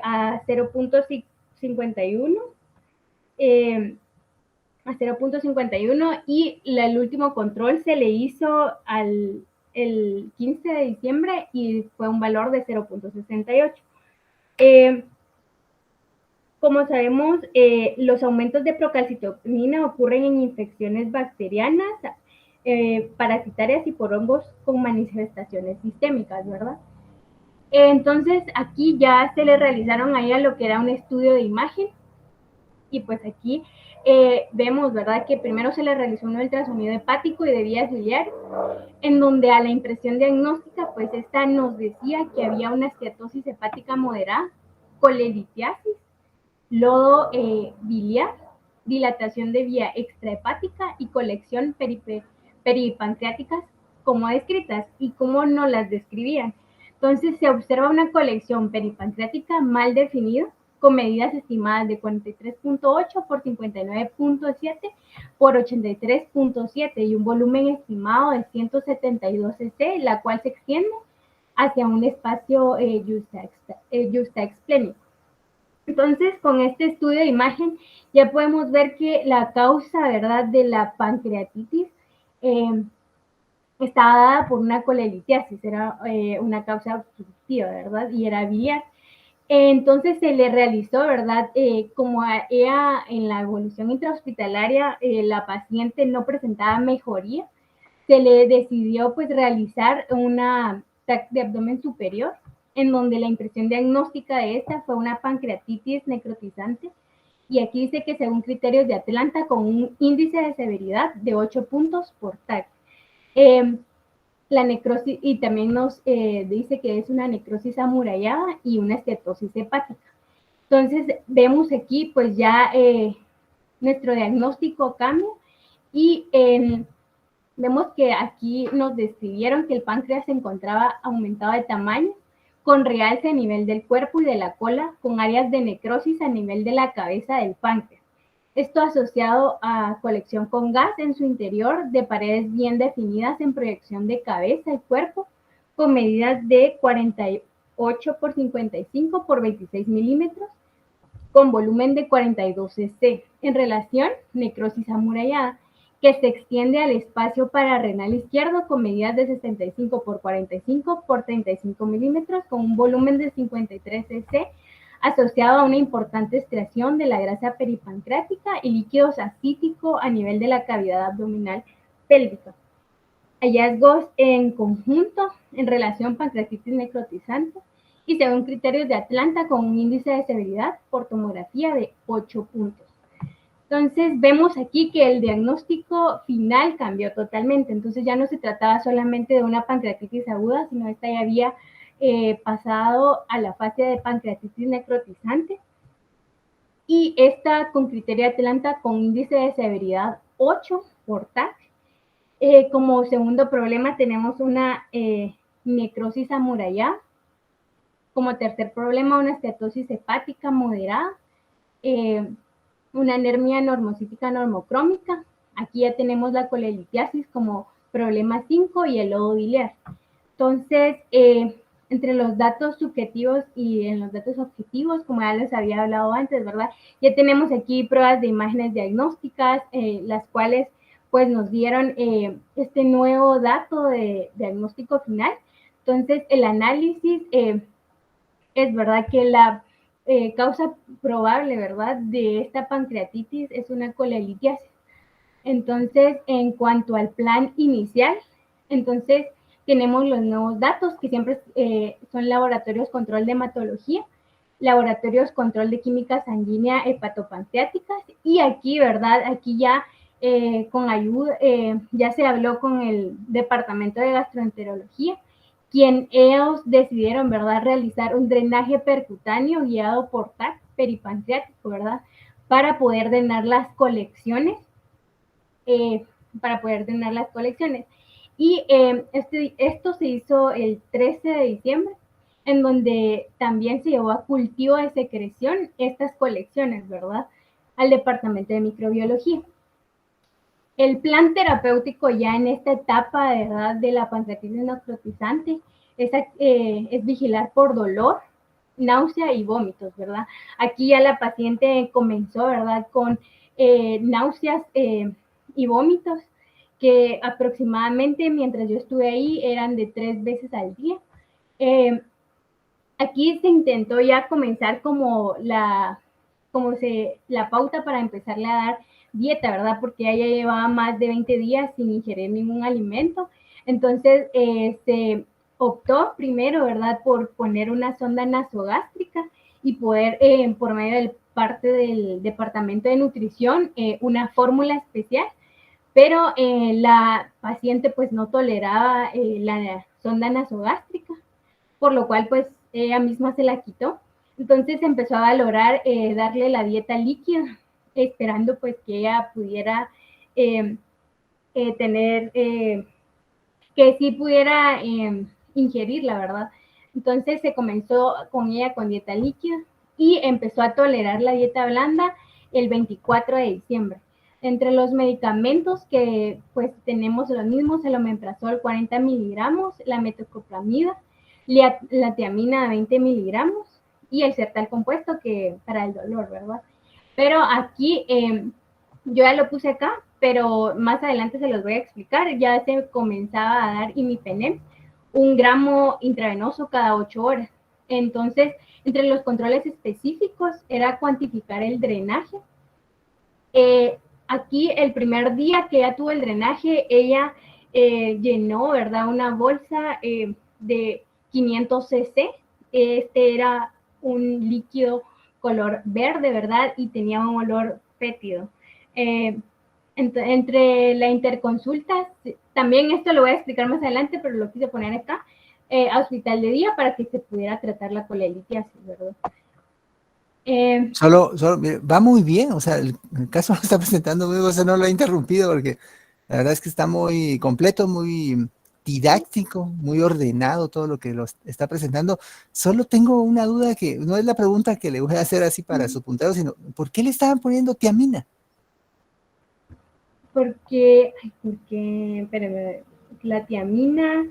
a 0.51, y el último control se le hizo el 15 de diciembre y fue un valor de 0.68. Como sabemos, los aumentos de procalcitonina ocurren en infecciones bacterianas, parasitarias y por hongos con manifestaciones sistémicas, ¿verdad? Entonces aquí ya se le realizaron a ella lo que era un estudio de imagen y pues aquí vemos, ¿verdad? Que primero se le realizó un ultrasonido hepático y de vías biliares, en donde a la impresión diagnóstica, pues esta nos decía que había una esteatosis hepática moderada, colelitiasis, lodo biliar, dilatación de vía extrahepática y colección peripancreáticas como descritas y cómo nos las describían. Entonces se observa una colección peripancreática mal definida con medidas estimadas de 43.8 por 59.7 por 83.7 y un volumen estimado de 172 cc, la cual se extiende hacia un espacio juxtaesplénico. Entonces, con este estudio de imagen ya podemos ver que la causa, ¿verdad?, de la pancreatitis estaba dada por una colelitiasis, era una causa obstructiva, ¿verdad?, y era biliar. Entonces se le realizó, ¿verdad? Como ella en la evolución intrahospitalaria, la paciente no presentaba mejoría, se le decidió pues realizar una TAC de abdomen superior, en donde la impresión diagnóstica de esta fue una pancreatitis necrotizante. Y aquí dice que según criterios de Atlanta, con un índice de severidad de 8 puntos por TAC. La necrosis, y también nos dice que es una necrosis amurallada y una esteatosis hepática. Entonces, vemos aquí pues ya nuestro diagnóstico cambia y vemos que aquí nos describieron que el páncreas se encontraba aumentado de tamaño, con realce a nivel del cuerpo y de la cola, con áreas de necrosis a nivel de la cabeza del páncreas. Esto asociado a colección con gas en su interior, de paredes bien definidas en proyección de cabeza y cuerpo, con medidas de 48 por 55 por 26 milímetros, con volumen de 42 cc, en relación necrosis amurallada, que se extiende al espacio pararrenal izquierdo con medidas de 65 por 45 por 35 milímetros, con un volumen de 53 cc, asociado a una importante excreción de la grasa peripancreática y líquido acítico a nivel de la cavidad abdominal pélvica. Hallazgos en conjunto en relación pancreatitis necrotizante y según criterios de Atlanta con un índice de severidad por tomografía de 8 puntos. Entonces vemos aquí que el diagnóstico final cambió totalmente, entonces ya no se trataba solamente de una pancreatitis aguda, sino esta ya había pasado a la fase de pancreatitis necrotizante y esta con criterio de Atlanta con índice de severidad 8 por TAC. Como segundo problema tenemos una necrosis amurallada. Como tercer problema, una esteatosis hepática moderada, una anemia normocítica normocrómica. Aquí ya tenemos la colelitiasis como problema 5 y el lodo biliar. Entonces, entre los datos subjetivos y en los datos objetivos, como ya les había hablado antes, ¿verdad? Ya tenemos aquí pruebas de imágenes diagnósticas, las cuales pues nos dieron este nuevo dato de diagnóstico final. Entonces, el análisis es verdad que la causa probable, ¿verdad?, de esta pancreatitis es una colelitiasis. Entonces, en cuanto al plan inicial, entonces tenemos los nuevos datos que siempre son laboratorios control de hematología, laboratorios control de química sanguínea hepatopancreáticas y aquí, ¿verdad? Aquí ya con ayuda, ya se habló con el departamento de gastroenterología, quien ellos decidieron, ¿verdad?, realizar un drenaje percutáneo guiado por TAC peripancreático, ¿verdad?, para poder drenar las colecciones. Y esto se hizo el 13 de diciembre, en donde también se llevó a cultivo de secreción estas colecciones, ¿verdad?, al departamento de microbiología. El plan terapéutico ya en esta etapa, ¿verdad?, de la pancreatitis necrotizante es vigilar por dolor, náusea y vómitos, ¿verdad? Aquí ya la paciente comenzó, ¿verdad?, con náuseas y vómitos que aproximadamente mientras yo estuve ahí eran de 3 veces al día. Aquí se intentó ya comenzar como la pauta para empezarle a dar dieta, ¿verdad? Porque ella llevaba más de 20 días sin ingerir ningún alimento. Entonces, se optó primero, ¿verdad?, por poner una sonda nasogástrica y poder, por medio del parte del Departamento de Nutrición, una fórmula especial, pero la paciente pues no toleraba la sonda nasogástrica, por lo cual pues ella misma se la quitó. Entonces empezó a valorar darle la dieta líquida, esperando pues que ella pudiera tener, que sí pudiera ingerir, la verdad. Entonces se comenzó con ella con dieta líquida y empezó a tolerar la dieta blanda el 24 de diciembre. Entre los medicamentos que pues tenemos los mismos, el omeprazol 40 miligramos, la metoclopramida, la tiamina 20 miligramos y el Sertal compuesto que para el dolor, ¿verdad? Pero aquí yo ya lo puse acá, pero más adelante se los voy a explicar. Ya se comenzaba a dar imipenem, 1 gramo intravenoso cada 8 horas. Entonces, entre los controles específicos era cuantificar el drenaje. Aquí el primer día que ella tuvo el drenaje, ella llenó, ¿verdad?, una bolsa de 500 cc. Este era un líquido color verde, ¿verdad? Y tenía un olor fétido. Entre la interconsulta, también esto lo voy a explicar más adelante, pero lo quise poner acá, a hospital de día para que se pudiera tratar la colelitiasis, ¿verdad?
Solo, va muy bien, o sea, el caso lo está presentando muy bien, o sea, no lo he interrumpido porque la verdad es que está muy completo, muy didáctico, muy ordenado todo lo que lo está presentando. Solo tengo una duda que no es la pregunta que le voy a hacer así para su puntero, sino ¿por qué le estaban poniendo tiamina?
Porque, espérame, la tiamina,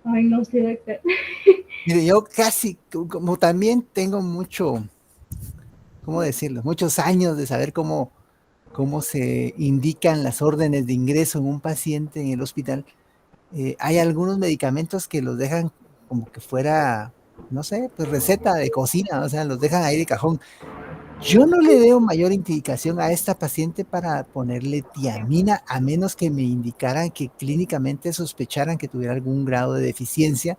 no sé, doctor.
Mire, yo casi, como también tengo mucho, ¿cómo decirlo? Muchos años de saber cómo se indican las órdenes de ingreso en un paciente en el hospital. Hay algunos medicamentos que los dejan como que fuera, no sé, pues receta de cocina, o sea, los dejan ahí de cajón. Yo no le veo mayor indicación a esta paciente para ponerle tiamina, a menos que me indicaran que clínicamente sospecharan que tuviera algún grado de deficiencia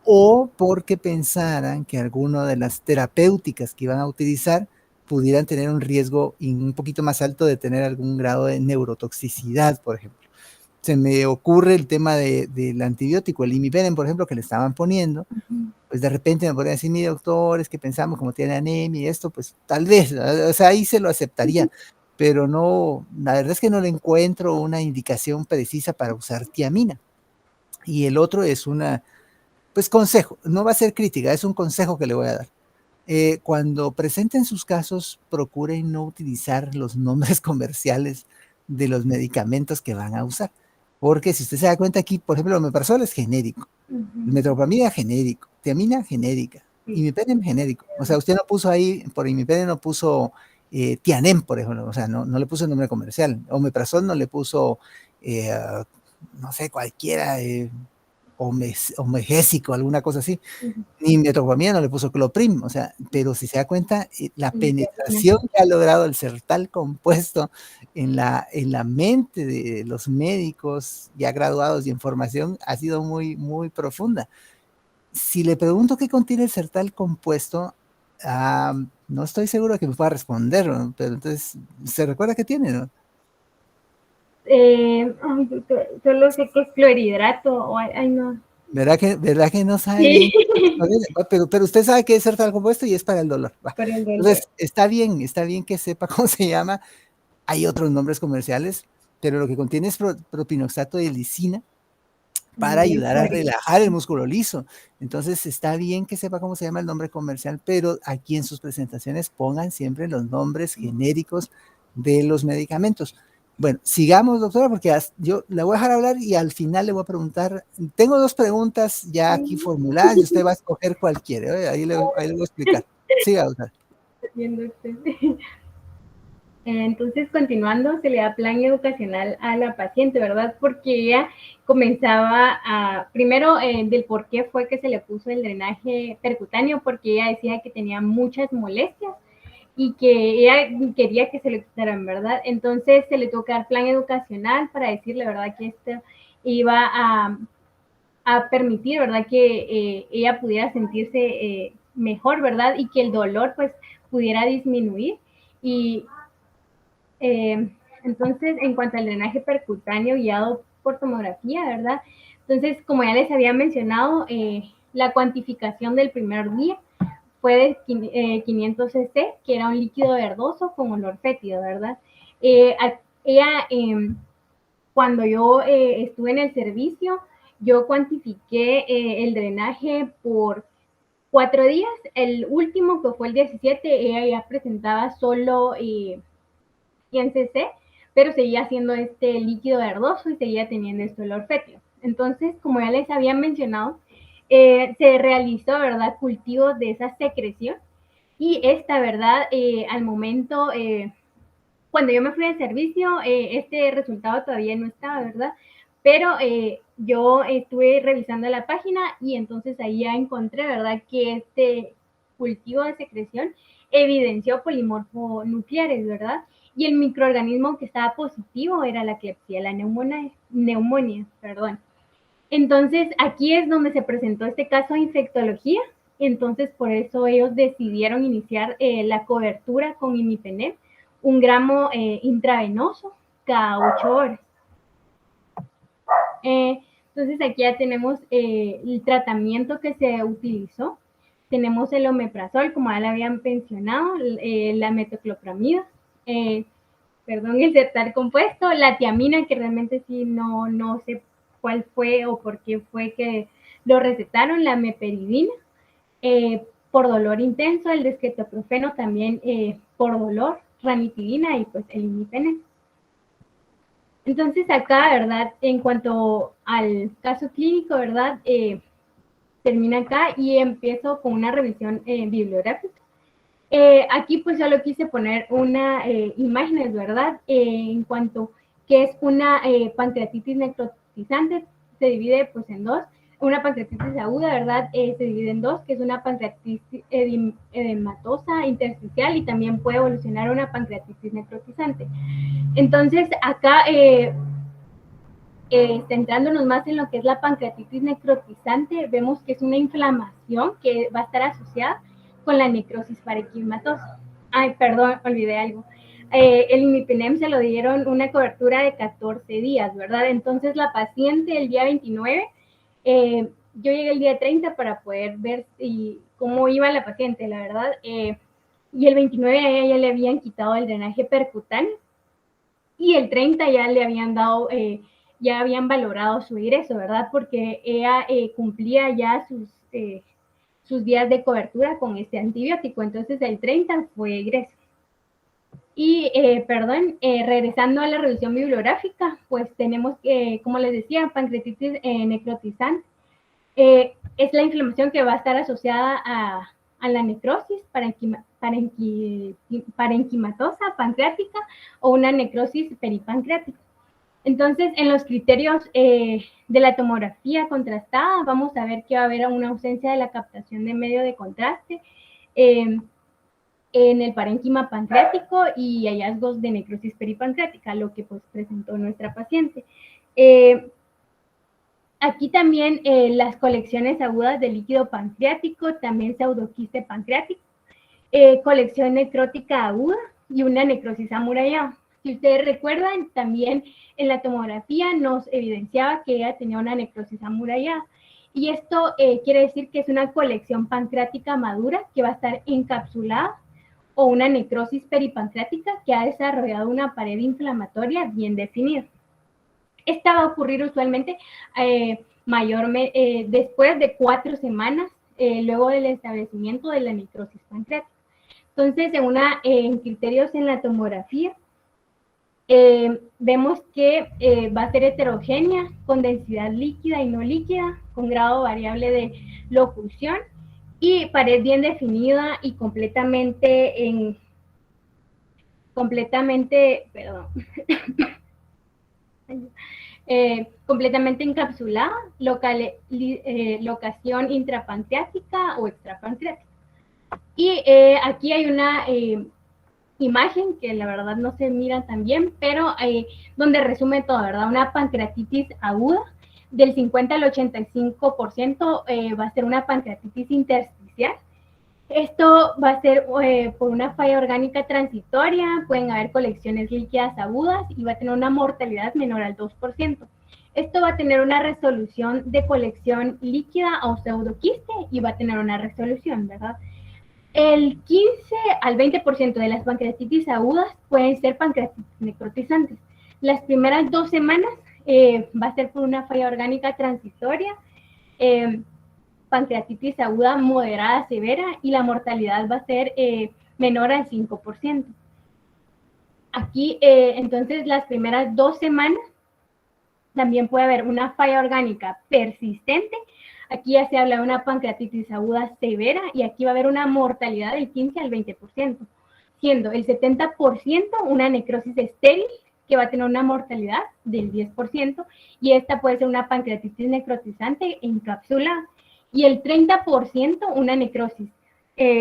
o porque pensaran que alguna de las terapéuticas que iban a utilizar pudieran tener un riesgo un poquito más alto de tener algún grado de neurotoxicidad, por ejemplo. Se me ocurre el tema del antibiótico, el imipenem, por ejemplo, que le estaban poniendo. Pues de repente me podrían decir, mi doctor, es que pensamos como tiene anemia y esto, pues tal vez, o sea, ahí se lo aceptaría, pero no, la verdad es que no le encuentro una indicación precisa para usar tiamina. Y el otro es pues consejo, no va a ser crítica, es un consejo que le voy a dar. Cuando presenten sus casos, procuren no utilizar los nombres comerciales de los medicamentos que van a usar. Porque si usted se da cuenta aquí, por ejemplo, el omeprazol es genérico, metoclopramida genérico, tiamina genérica, imipenem genérico. O sea, usted no puso ahí, por imipenem no puso Tianem, por ejemplo, o sea, no le puso el nombre comercial. Omeprazol no le puso, no sé, cualquiera, omegésico, alguna cosa así. Ni metoclopramida no le puso cloprim, o sea, pero si se da cuenta, la penetración que ha logrado el Sertal compuesto en la mente de los médicos ya graduados y en formación ha sido muy, muy profunda. Si le pregunto qué contiene el Sertal compuesto, no estoy seguro de que me pueda responder, ¿no? Pero entonces, ¿se recuerda qué tiene, no?
Solo sé que es clorhidrato, no.
¿Verdad que no sabe
Sí.
bien? Pero usted sabe que es Sertal compuesto y es para el dolor.
Para el dolor.
Entonces, está bien que sepa cómo se llama. Hay otros nombres comerciales, pero lo que contiene es propinoxato de lisina para ayudar a relajar el músculo liso. Entonces, está bien que sepa cómo se llama el nombre comercial, pero aquí en sus presentaciones pongan siempre los nombres genéricos de los medicamentos. Bueno, sigamos, doctora, porque yo le voy a dejar hablar y al final le voy a preguntar. Tengo 2 preguntas ya aquí formuladas y usted va a escoger cuál quiere. Ahí le voy a explicar. Siga, doctora.
Bien, doctor. Entonces, continuando, se le da plan educacional a la paciente, ¿verdad? Porque ella comenzaba primero, del por qué fue que se le puso el drenaje percutáneo, porque ella decía que tenía muchas molestias y que ella quería que se le quitaran, ¿verdad? Entonces, se le tuvo que dar plan educacional para decirle, ¿verdad?, que esto iba a permitir, ¿verdad?, que ella pudiera sentirse mejor, ¿verdad? Y que el dolor, pues, pudiera disminuir. Y entonces, en cuanto al drenaje percutáneo guiado por tomografía, ¿verdad? Entonces, como ya les había mencionado, la cuantificación del primer día fue de 500 cc, que era un líquido verdoso con olor fétido, ¿verdad? Ella, cuando yo estuve en el servicio, yo cuantifiqué el drenaje por 4 días. El último, que fue el 17, ella ya presentaba solo 100 cc, pero seguía siendo este líquido verdoso y seguía teniendo este olor fétido. Entonces, como ya les había mencionado, se realizó, ¿verdad?, cultivo de esa secreción, y esta, ¿verdad?, al momento, cuando yo me fui al servicio, este resultado todavía no estaba, ¿verdad? Pero yo estuve revisando la página y entonces ahí ya encontré, ¿verdad?, que este cultivo de secreción evidenció polimorfonucleares, ¿verdad? Y el microorganismo que estaba positivo era la Klebsiella pneumoniae, perdón. Entonces, aquí es donde se presentó este caso de infectología. Entonces, por eso ellos decidieron iniciar la cobertura con imipenem, 1 gramo intravenoso cada 8 horas. Entonces, aquí ya tenemos el tratamiento que se utilizó. Tenemos el omeprazol, como ya le habían mencionado, la metoclopramida, el tercer compuesto, la tiamina, que realmente sí no sé cuál fue o por qué fue que lo recetaron, la meperidina, por dolor intenso, el desquetoprofeno también por dolor, ranitidina y pues el imipenem. Entonces acá, ¿verdad?, en cuanto al caso clínico, ¿verdad?, termina acá y empiezo con una revisión bibliográfica. Aquí pues solo quise poner una imágenes, ¿verdad?, en cuanto que es una pancreatitis necrotizante. Se divide pues en dos. Una pancreatitis aguda, ¿verdad?, se divide en dos, que es una pancreatitis edematosa intersticial, y también puede evolucionar a una pancreatitis necrotizante. Entonces acá, centrándonos más en lo que es la pancreatitis necrotizante, vemos que es una inflamación que va a estar asociada con la necrosis parenquimatosa. Ay, perdón, olvidé algo. El imipenem se lo dieron una cobertura de 14 días, ¿verdad? Entonces la paciente el día 29, yo llegué el día 30 para poder ver cómo iba la paciente, la verdad. Y el 29 a ella ya le habían quitado el drenaje percutáneo, y el 30 ya le habían dado, ya habían valorado su egreso, ¿verdad? Porque ella cumplía ya sus días de cobertura con este antibiótico. Entonces el 30 fue egreso. Y, regresando a la revisión bibliográfica, pues tenemos, como les decía, pancreatitis necrotizante. Es la inflamación que va a estar asociada a la necrosis parenquimatosa pancreática o una necrosis peripancreática. Entonces, en los criterios de la tomografía contrastada, vamos a ver que va a haber una ausencia de la captación de medio de contraste en el parénquima pancreático y hallazgos de necrosis peripancreática, lo que pues presentó nuestra paciente. Aquí también las colecciones agudas de líquido pancreático, también pseudoquiste pancreático, colección necrótica aguda y una necrosis amurallada. Si ustedes recuerdan, también en la tomografía nos evidenciaba que ella tenía una necrosis amurallada. Y esto quiere decir que es una colección pancreática madura que va a estar encapsulada, o una necrosis peripancreática que ha desarrollado una pared inflamatoria bien definida. Esta va a ocurrir usualmente después de 4 semanas luego del establecimiento de la necrosis pancreática. Entonces, en criterios en la tomografía, vemos que va a ser heterogénea, con densidad líquida y no líquida, con grado variable de locución y pared bien definida y completamente completamente, perdón, completamente encapsulada, locación intrapancreática o extrapancreática. Y aquí hay una imagen que la verdad no se mira tan bien, pero donde resume todo, ¿verdad? Una pancreatitis aguda del 50 al 85% va a ser una pancreatitis intersticial. Esto va a ser por una falla orgánica transitoria, pueden haber colecciones líquidas agudas y va a tener una mortalidad menor al 2%. Esto va a tener una resolución de colección líquida o pseudoquiste y va a tener una resolución, ¿verdad? El 15 al 20% de las pancreatitis agudas pueden ser pancreatitis necrotizantes. Las primeras 2 semanas va a ser por una falla orgánica transitoria, pancreatitis aguda moderada severa y la mortalidad va a ser menor al 5%. Aquí, entonces, las primeras 2 semanas también puede haber una falla orgánica persistente. Aquí ya se habla de una pancreatitis aguda severa y aquí va a haber una mortalidad del 15 al 20%, siendo el 70% una necrosis estéril que va a tener una mortalidad del 10% y esta puede ser una pancreatitis necrotizante encapsulada y el 30% una necrosis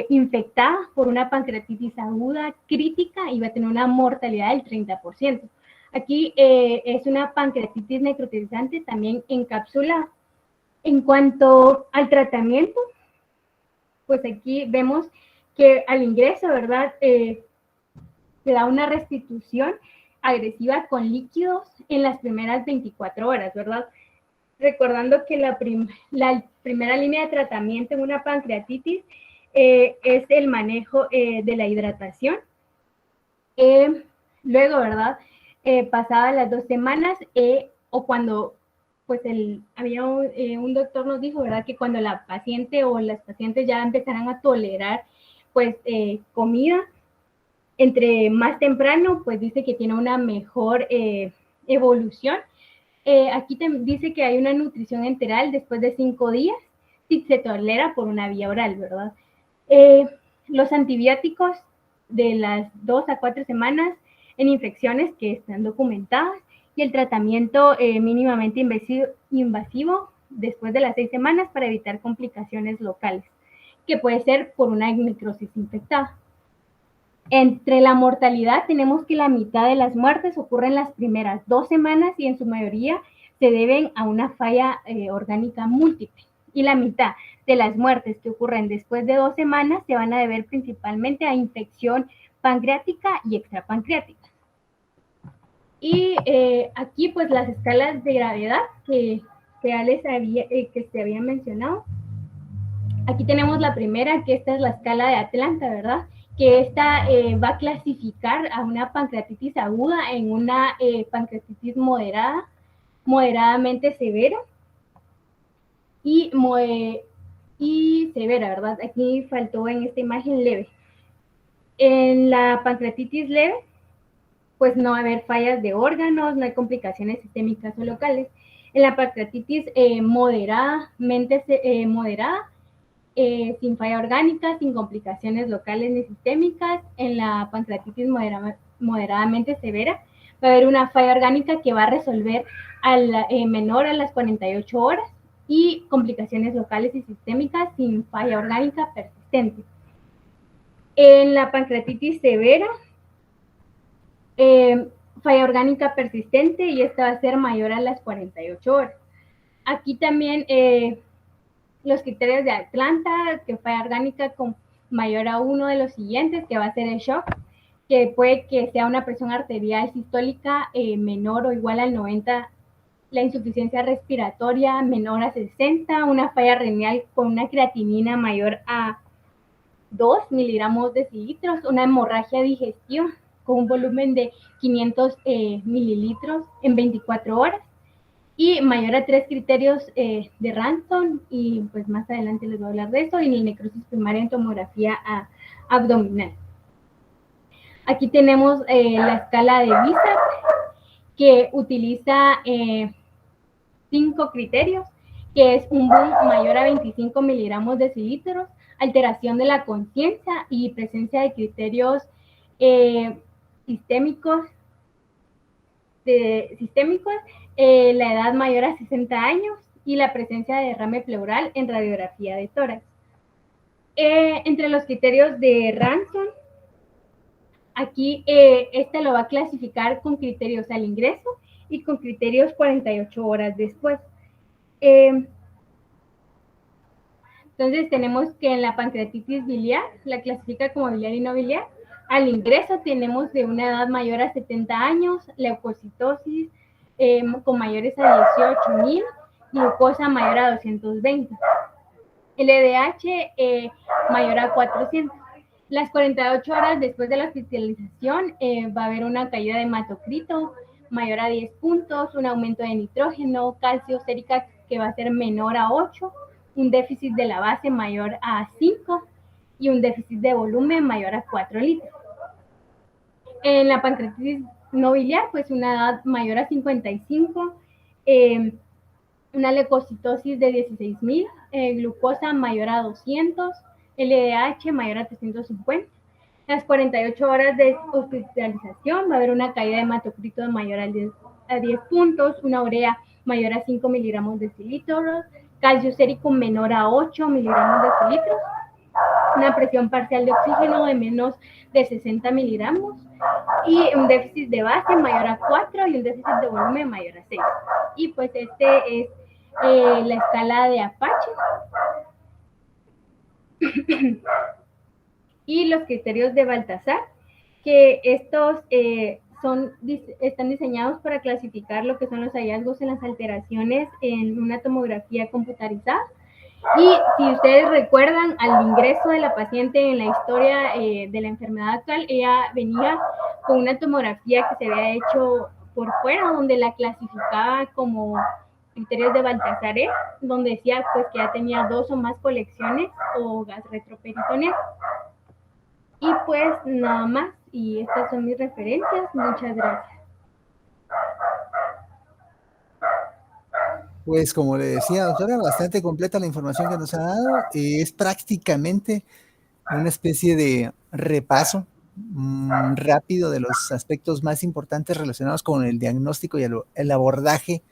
infectada por una pancreatitis aguda crítica y va a tener una mortalidad del 30%. Aquí es una pancreatitis necrotizante también encapsulada. En cuanto al tratamiento, pues aquí vemos que al ingreso, ¿verdad? Se da una restitución agresiva con líquidos en las primeras 24 horas, ¿verdad? Recordando que la primera línea de tratamiento en una pancreatitis es el manejo de la hidratación. Luego, ¿verdad? Pasadas las 2 semanas o cuando pues había un doctor nos dijo, ¿verdad? Que cuando la paciente o las pacientes ya empezaran a tolerar pues comida, entre más temprano, pues dice que tiene una mejor evolución. Aquí dice que hay una nutrición enteral después de 5 días, si se tolera por una vía oral, ¿verdad? Los antibióticos de las 2 a 4 semanas en infecciones que están documentadas y el tratamiento mínimamente invasivo después de las 6 semanas para evitar complicaciones locales, que puede ser por una necrosis infectada. Entre la mortalidad tenemos que la mitad de las muertes ocurren las primeras 2 semanas y en su mayoría se deben a una falla orgánica múltiple. Y la mitad de las muertes que ocurren después de 2 semanas se van a deber principalmente a infección pancreática y extrapancreática. Y aquí pues las escalas de gravedad que se habían mencionado. Aquí tenemos la primera, que esta es la escala de Atlanta, ¿verdad? Que esta va a clasificar a una pancreatitis aguda en una pancreatitis moderadamente severa y severa, ¿verdad? Aquí faltó en esta imagen leve. En la pancreatitis leve, pues no va a haber fallas de órganos, no hay complicaciones sistémicas o locales. En la pancreatitis moderada, sin falla orgánica, sin complicaciones locales ni sistémicas. En la pancreatitis moderadamente severa va a haber una falla orgánica que va a resolver menor a las 48 horas y complicaciones locales y sistémicas sin falla orgánica persistente. En la pancreatitis severa, falla orgánica persistente y esta va a ser mayor a las 48 horas. Aquí también los criterios de Atlanta, que falla orgánica con mayor a uno de los siguientes, que va a ser el shock, que puede que sea una presión arterial sistólica menor o igual al 90, la insuficiencia respiratoria menor a 60, una falla renal con una creatinina mayor a 2 miligramos decilitros, una hemorragia digestiva con un volumen de 500 mililitros en 24 horas y mayor a 3 criterios de Ranson, y pues más adelante les voy a hablar de eso, y la necrosis primaria en tomografía abdominal. Aquí tenemos la escala de BISAP, que utiliza 5 criterios, que es un boom mayor a 25 miligramos alteración de la conciencia y presencia de criterios sistémicos, la edad mayor a 60 años y la presencia de derrame pleural en radiografía de tórax. Entre los criterios de Ranson, aquí este lo va a clasificar con criterios al ingreso y con criterios 48 horas después. Entonces tenemos que en la pancreatitis biliar la clasifica como biliar y no biliar. Al ingreso tenemos de una edad mayor a 70 años, leucocitosis con mayores a 18,000, glucosa mayor a 220. LDH mayor a 400. Las 48 horas después de la hospitalización va a haber una caída de hematocrito mayor a 10 puntos, un aumento de nitrógeno, calcio sérica que va a ser menor a 8, un déficit de la base mayor a 5 y un déficit de volumen mayor a 4 litros. En la pancreatitis no biliar, pues una edad mayor a 55, una leucocitosis de 16,000, glucosa mayor a 200, LDH mayor a 350. Las 48 horas de hospitalización va a haber una caída de hematocrito mayor a 10 puntos, una urea mayor a 5 miligramos de decilitros, calcio sérico menor a 8 miligramos de decilitros, una presión parcial de oxígeno de menos de 60 miligramos y un déficit de base mayor a 4 y un déficit de volumen mayor a 6. Y pues este es la escala de Apache. Y los criterios de Baltasar, que estos están diseñados para clasificar lo que son los hallazgos en las alteraciones en una tomografía computarizada. Y si ustedes recuerdan, al ingreso de la paciente en la historia de la enfermedad actual, ella venía con una tomografía que se había hecho por fuera, donde la clasificaba como criterios de Baltasar, donde decía pues que ya tenía 2 o más colecciones o gas retroperitoneal. Y pues nada más, y estas son mis referencias. Muchas gracias.
Pues como le decía, doctora, bastante completa la información que nos ha dado. Es prácticamente una especie de repaso rápido de los aspectos más importantes relacionados con el diagnóstico y el abordaje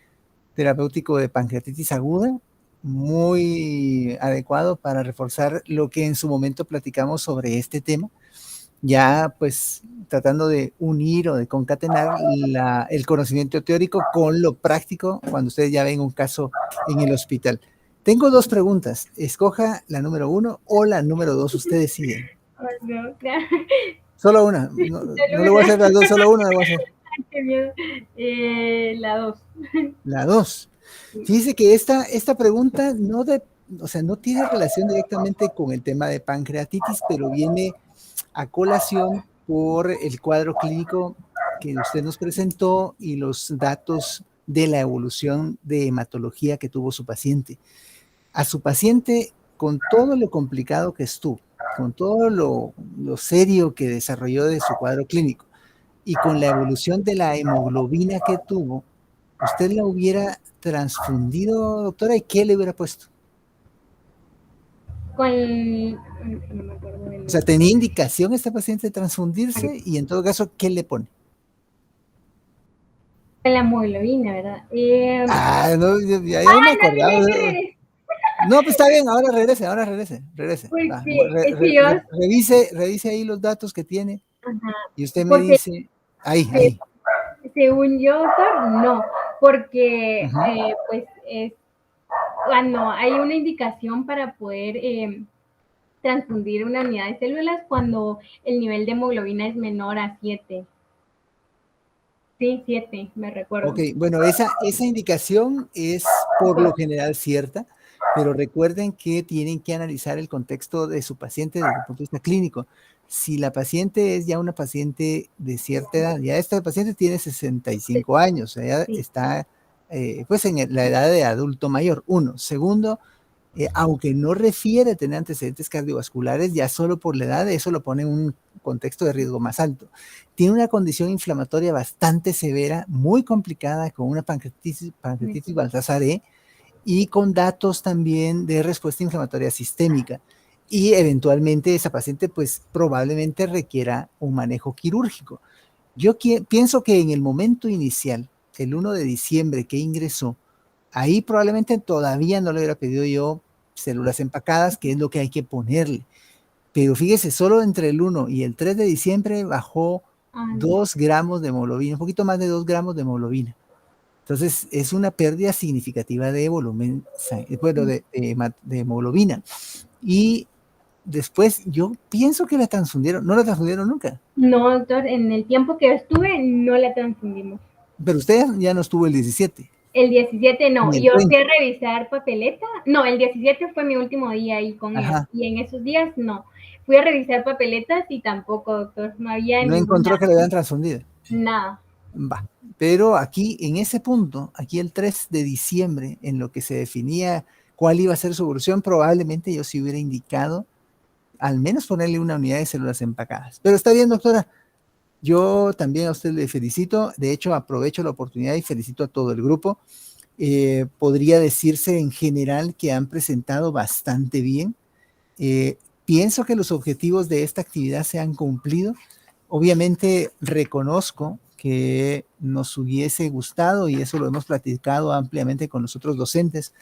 terapéutico de pancreatitis aguda, muy adecuado para reforzar lo que en su momento platicamos sobre este tema, ya pues tratando de unir o de concatenar el conocimiento teórico con lo práctico cuando ustedes ya ven un caso en el hospital. Tengo 2 preguntas, escoja la número 1 o la número 2, usted decide.
No,
Solo una, no le voy a hacer las 2, solo una le voy a hacer.
Qué miedo. La 2.
La 2. Fíjese que esta pregunta no tiene relación directamente con el tema de pancreatitis, pero viene a colación por el cuadro clínico que usted nos presentó y los datos de la evolución de hematología que tuvo su paciente. A su paciente, con todo lo complicado que estuvo, con todo lo serio que desarrolló de su cuadro clínico y con la evolución de la hemoglobina que tuvo, ¿usted la hubiera transfundido, doctora? ¿Y qué le hubiera puesto?
No me acuerdo
o sea, ¿tenía indicación esta paciente de transfundirse? Y en todo caso, ¿qué le pone?
La hemoglobina, ¿verdad?
No, ya no me acordaba. No, pues está bien, ahora regrese.
Pues
Va, revise ahí los datos que tiene.
Ajá.
Y usted me dice, ahí.
Según yo, doctor, no, porque pues es cuando hay una indicación para poder transfundir una unidad de células cuando el nivel de hemoglobina es menor a 7. Sí, 7, me recuerdo.
Ok, bueno, esa indicación es por lo general cierta, pero recuerden que tienen que analizar el contexto de su paciente desde el punto de vista clínico. Si la paciente es ya una paciente de cierta edad, ya esta paciente tiene 65 años, o sea, está pues en la edad de adulto mayor, 1. Segundo, aunque no refiere tener antecedentes cardiovasculares, ya solo por la edad eso lo pone en un contexto de riesgo más alto. Tiene una condición inflamatoria bastante severa, muy complicada, con una pancreatitis Baltasar y con datos también de respuesta inflamatoria sistémica. Y eventualmente esa paciente pues probablemente requiera un manejo quirúrgico. Yo pienso que en el momento inicial, el 1 de diciembre que ingresó, ahí probablemente todavía no le hubiera pedido yo células empacadas, que es lo que hay que ponerle. Pero fíjese, solo entre el 1 y el 3 de diciembre bajó 2 gramos de hemoglobina, un poquito más de 2 gramos de hemoglobina. Entonces, es una pérdida significativa de volumen, bueno, de hemoglobina. Y después, yo pienso que la transfundieron. ¿No la transfundieron nunca?
No, doctor, en el tiempo que estuve no la transfundimos.
Pero usted ya no estuvo el 17.
El 17 no,
Ni el
yo
20.
fui a revisar papeleta. No, el 17 fue mi último día ahí con él.
Ajá.
Y en esos días no. Fui a revisar papeletas y tampoco, doctor, no había
No encontró que le habían transfundido.
nada.
Va. Pero aquí, en ese punto, aquí el 3 de diciembre, en lo que se definía cuál iba a ser su evolución, probablemente yo sí hubiera indicado al menos ponerle una unidad de células empacadas. Pero está bien, doctora. Yo también a usted le felicito. De hecho, aprovecho la oportunidad y felicito a todo el grupo. Podría decirse en general que han presentado bastante bien. Pienso que los objetivos de esta actividad se han cumplido. Obviamente reconozco que nos hubiese gustado, y eso lo hemos platicado ampliamente con los otros docentes,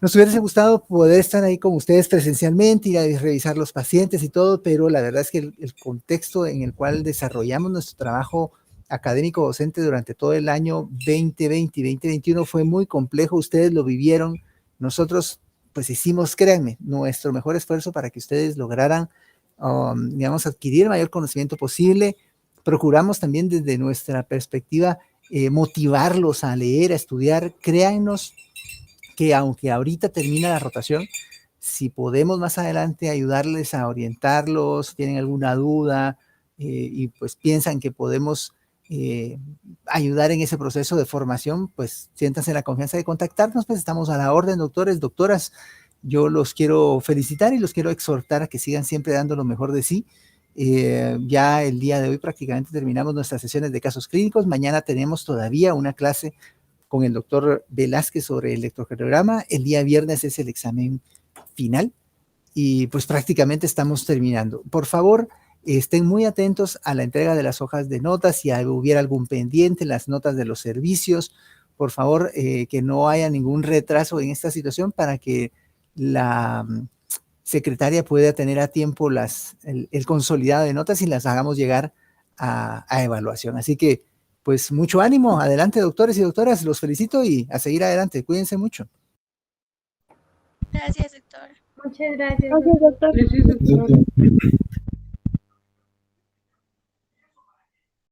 nos hubiese gustado poder estar ahí con ustedes presencialmente y a revisar los pacientes y todo, pero la verdad es que el contexto en el cual desarrollamos nuestro trabajo académico docente durante todo el año 2020 y 2021 fue muy complejo. Ustedes lo vivieron. Nosotros pues hicimos, créanme, nuestro mejor esfuerzo para que ustedes lograran, digamos, adquirir el mayor conocimiento posible. Procuramos también desde nuestra perspectiva motivarlos a leer, a estudiar. Créannos que aunque ahorita termina la rotación, si podemos más adelante ayudarles a orientarlos, si tienen alguna duda y pues piensan que podemos ayudar en ese proceso de formación, pues siéntanse en la confianza de contactarnos, pues estamos a la orden, doctores, doctoras. Yo los quiero felicitar y los quiero exhortar a que sigan siempre dando lo mejor de sí. Ya el día de hoy prácticamente terminamos nuestras sesiones de casos clínicos. Mañana tenemos todavía una clase con el doctor Velázquez sobre el electrocardiograma. El día viernes es el examen final y pues prácticamente estamos terminando. Por favor, estén muy atentos a la entrega de las hojas de notas, si hubiera algún pendiente, las notas de los servicios. Por favor, que no haya ningún retraso en esta situación para que la secretaria pueda tener a tiempo el consolidado de notas y las hagamos llegar a evaluación. Así que pues mucho ánimo, adelante doctores y doctoras, los felicito y a seguir adelante, cuídense mucho.
Gracias, doctor.
Muchas gracias.
Gracias, doctor.
Sí, sí, sí.